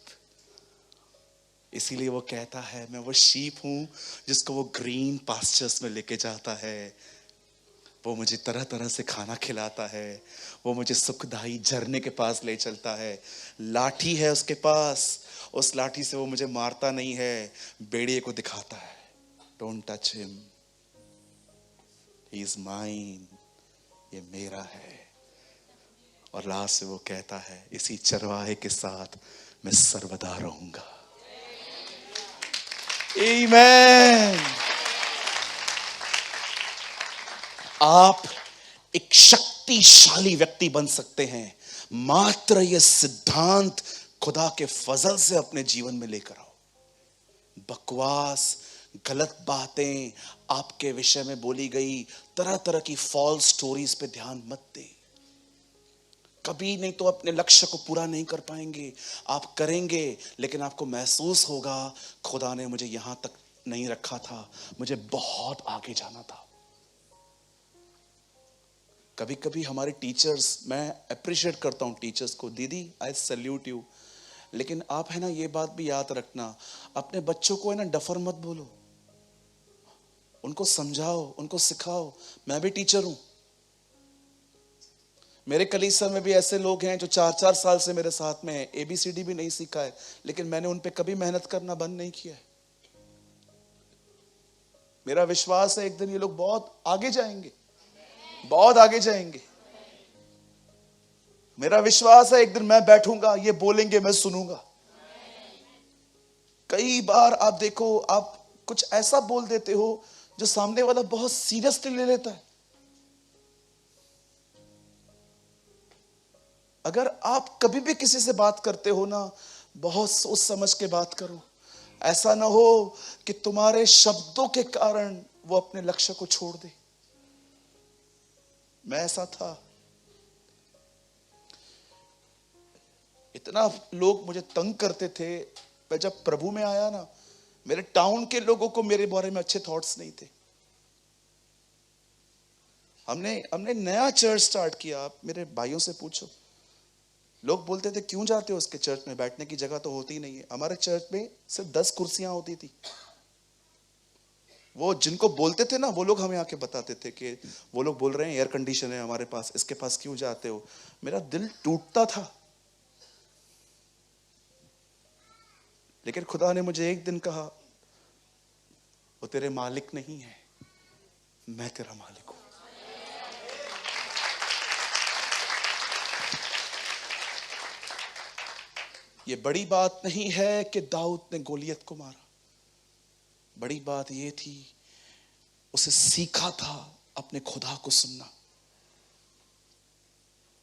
इसीलिए वो कहता है मैं वो शीप हूं जिसको वो ग्रीन पास्चर्स में लेके जाता है, वो मुझे तरह तरह से खाना खिलाता है, वो मुझे सुखदाई झरने के पास ले चलता है, लाठी है उसके पास, उस लाठी से वो मुझे मारता नहीं है, भेड़िए को दिखाता है don't touch him, he is mine, ये मेरा है। और लास्ट से वो कहता है इसी चरवाहे के साथ मैं सर्वदा रहूंगा। आमीन। आप एक शक्तिशाली व्यक्ति बन सकते हैं, मात्र यह सिद्धांत खुदा के फजल से अपने जीवन में लेकर आओ। बकवास, गलत बातें आपके विषय में बोली गई, तरह तरह की फॉल्स स्टोरीज पे ध्यान मत दे। कभी नहीं तो अपने लक्ष्य को पूरा नहीं कर पाएंगे। आप करेंगे लेकिन आपको महसूस होगा खुदा ने मुझे यहां तक नहीं रखा था, मुझे बहुत आगे जाना था। कभी कभी हमारे टीचर्स, मैं अप्रिशिएट करता हूं टीचर्स को, दीदी आई सैल्यूट यू, लेकिन आप है ना ये बात भी याद रखना, अपने बच्चों को है ना डफर मत बोलो, उनको समझाओ, उनको सिखाओ। मैं भी टीचर हूं, मेरे कलीसिया में भी ऐसे लोग हैं जो 4-4 साल से मेरे साथ में हैं, ABCD भी नहीं सीखा है, लेकिन मैंने उन पे कभी मेहनत करना बंद नहीं किया है। मेरा विश्वास है एक दिन ये लोग बहुत आगे जाएंगे, बहुत आगे जाएंगे। मेरा विश्वास है एक दिन मैं बैठूंगा, ये बोलेंगे, मैं सुनूंगा। कई बार आप देखो, आप कुछ ऐसा बोल देते हो जो सामने वाला बहुत सीरियसली ले लेता है। अगर आप कभी भी किसी से बात करते हो ना, बहुत सोच समझ के बात करो, ऐसा ना हो कि तुम्हारे शब्दों के कारण वो अपने लक्ष्य को छोड़ दे। मैं ऐसा था, इतना लोग मुझे तंग करते थे। मैं जब प्रभु में आया ना, मेरे टाउन के लोगों को मेरे बारे में अच्छे थॉट्स नहीं थे। हमने नया चर्च स्टार्ट किया, आप मेरे भाइयों से पूछो, लोग बोलते थे क्यों जाते हो उसके चर्च में, बैठने की जगह तो होती नहीं है। हमारे चर्च में सिर्फ 10 कुर्सियां होती थी। वो जिनको बोलते थे ना, वो लोग हमें आके बताते थे कि वो लोग बोल रहे हैं एयर कंडीशन है हमारे पास, इसके पास क्यों जाते हो। मेरा दिल टूटता था। लेकिन खुदा ने मुझे एक दिन कहा, वो तेरे मालिक नहीं है, मैं तेरा मालिक हूं। ये बड़ी बात नहीं है कि दाऊद ने गोलियत को मारा, बड़ी बात ये थी उसे सीखा था अपने खुदा को सुनना।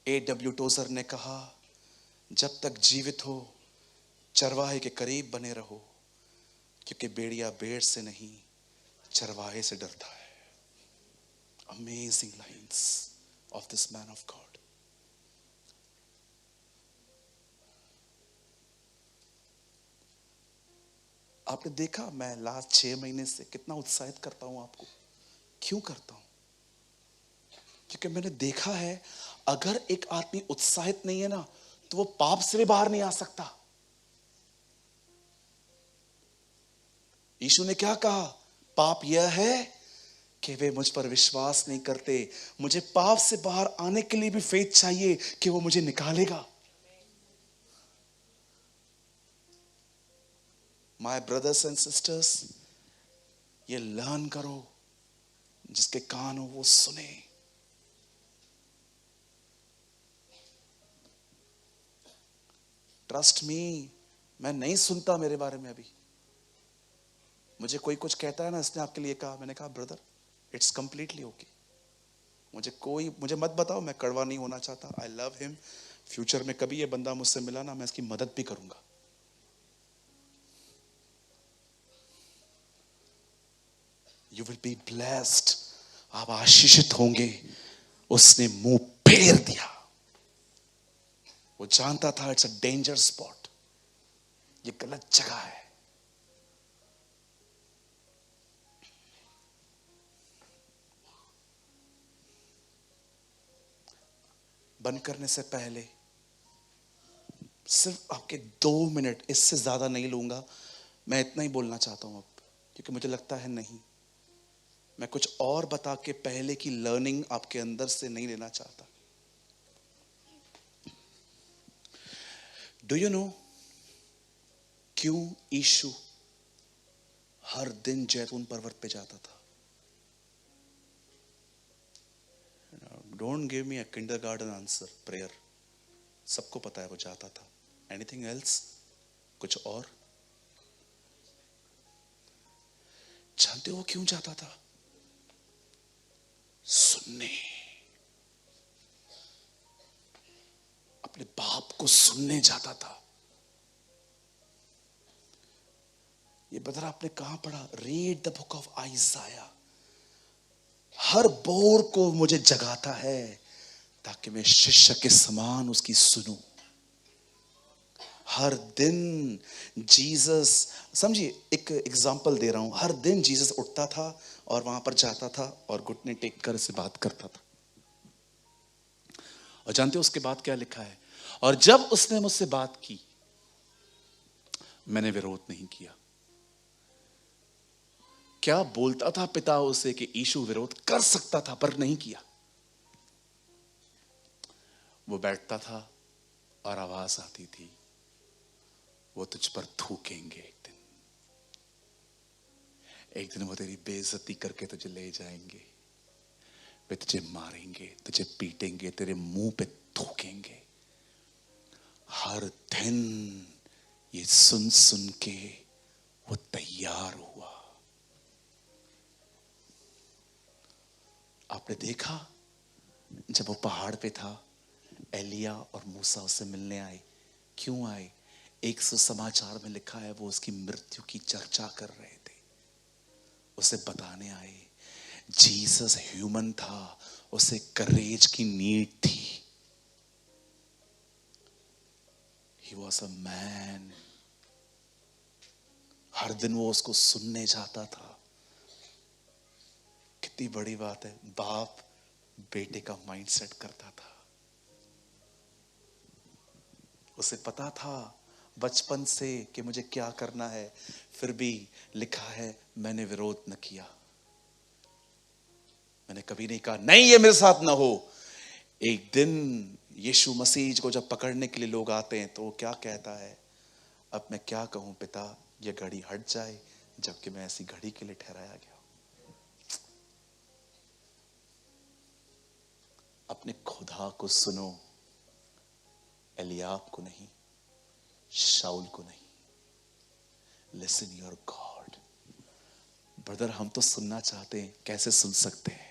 A.W. टोजर ने कहा, जब तक जीवित हो चरवाहे के करीब बने रहो, क्योंकि भेड़िया भेड़ से नहीं चरवाहे से डरता है। Amazing lines of this man of God. आपने देखा मैं लास्ट 6 महीने से कितना उत्साहित करता हूं आपको। क्यों करता हूं? क्योंकि मैंने देखा है अगर एक आदमी उत्साहित नहीं है ना, तो वो पाप से भी बाहर नहीं आ सकता। यीशु ने क्या कहा? पाप यह है कि वे मुझ पर विश्वास नहीं करते। मुझे पाप से बाहर आने के लिए भी फेथ चाहिए कि वो मुझे निकालेगा। माय ब्रदर्स एंड सिस्टर्स, ये लर्न करो, जिसके कान हो वो सुने। ट्रस्ट मी, मैं नहीं सुनता मेरे बारे में। अभी मुझे कोई कुछ कहता है ना, इसने आपके लिए कहा, मैंने कहा ब्रदर इट्स कंप्लीटली ओके। मुझे मत बताओ, मैं कड़वा नहीं होना चाहता। I love him. फ्यूचर में कभी ये बंदा मुझसे मिला ना, मैं इसकी मदद भी करूंगा। यू विल बी ब्लेस्ड, आप आशीषित होंगे। उसने मुंह फेर दिया। वो जानता था इट्स अ डेंजर स्पॉट, ये गलत जगह है। बंद करने से पहले सिर्फ आपके 2 मिनट, इससे ज्यादा नहीं लूंगा। मैं इतना ही बोलना चाहता हूं अब, क्योंकि मुझे लगता है नहीं, मैं कुछ और बता के पहले की लर्निंग आपके अंदर से नहीं लेना चाहता। डू यू नो क्यों यीशु हर दिन जैतून पर्वत पे जाता था? Don't give me a kindergarten answer prayer. सबको पता है वो जाता था। Anything else? कुछ और? जानते हो क्यों जाता था? सुनने, अपने बाप को सुनने जाता था। ये बदरा आपने कहां पढ़ा? Read the book of आइजाया। Her bore को मुझे जगाता है ताकि मैं शिष्य के समान उसकी सुनूं। हर दिन जीसस, समझिए एक एग्जांपल दे रहा हूं, हर दिन जीसस उठता था और वहां पर जाता था और घुटने टेक कर से बात करता था। और जानते हो उसके बाद क्या लिखा है? और जब उसने मुझसे बात की, मैंने विरोध नहीं किया। क्या बोलता था पिता उसे कि यीशु विरोध कर सकता था, पर नहीं किया। वो बैठता था और आवाज आती थी, वो तुझ पर थूकेंगे एक दिन। एक दिन वो तेरी बेइज्जती करके तुझे ले जाएंगे, वे तुझे मारेंगे, तुझे पीटेंगे, तेरे मुंह पे थूकेंगे। हर दिन ये सुन सुन के वो तैयार हुआ। आपने देखा जब वो पहाड़ पे था, एलिया और मूसा उससे मिलने आए। क्यों आए? एक सुसमाचार में लिखा है वो उसकी मृत्यु की चर्चा कर रहे थे, उसे बताने आए। जीसस ह्यूमन था, उसे करेज की नीड थी। He was a man. हर दिन वो उसको सुनने जाता था। कितनी बड़ी बात है, बाप बेटे का माइंडसेट करता था। उसे पता था बचपन से कि मुझे क्या करना है, फिर भी लिखा है मैंने विरोध न किया। मैंने कभी नहीं कहा नहीं ये मेरे साथ ना हो। एक दिन यीशु मसीह को जब पकड़ने के लिए लोग आते हैं तो वो क्या कहता है, अब मैं क्या कहूं पिता, ये घड़ी हट जाए, जबकि मैं ऐसी घड़ी के लिए ठहराया गया। अपने खुदा को सुनो, एलियाब को नहीं, शाऊल को नहीं। Listen your God. ब्रदर हम तो सुनना चाहते हैं, कैसे सुन सकते हैं?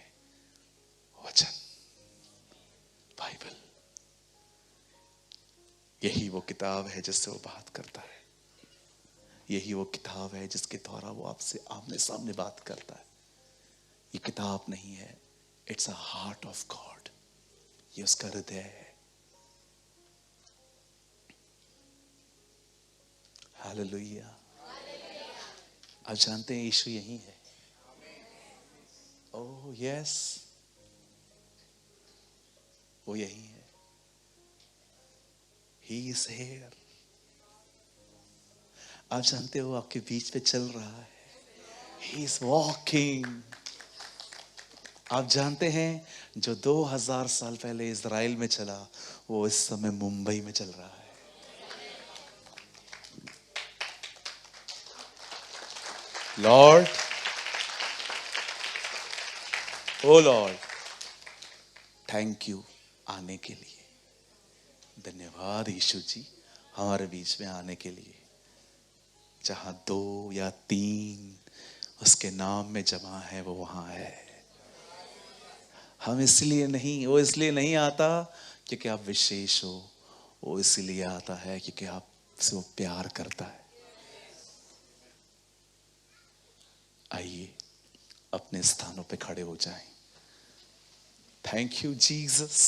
वचन, बाइबल, यही वो किताब है जिससे वो बात करता है। यही वो किताब है जिसके द्वारा वो आपसे आमने सामने बात करता है। ये किताब नहीं है, it's a heart of God. ये उसका हृदय है। हालेलुया। आप जानते हैं यीशु यही है। ओह यस, वो यही है। He is here. आप जानते हो आपके बीच में चल रहा है। He is walking. आप जानते हैं जो 2000 साल पहले इज़राइल में चला, वो इस समय मुंबई में चल रहा है। Lord, oh lord, thank you आने के लिए। धन्यवाद यीशु जी हमारे बीच में आने के लिए। जहां 2 या 3 उसके नाम में जमा है वो वहां है। हम इसलिए नहीं, वो इसलिए नहीं आता क्योंकि आप विशेष हो, वो इसलिए आता है क्योंकि आपसे वो प्यार करता है। आइए अपने स्थानों पे खड़े हो जाएं। Thank you Jesus.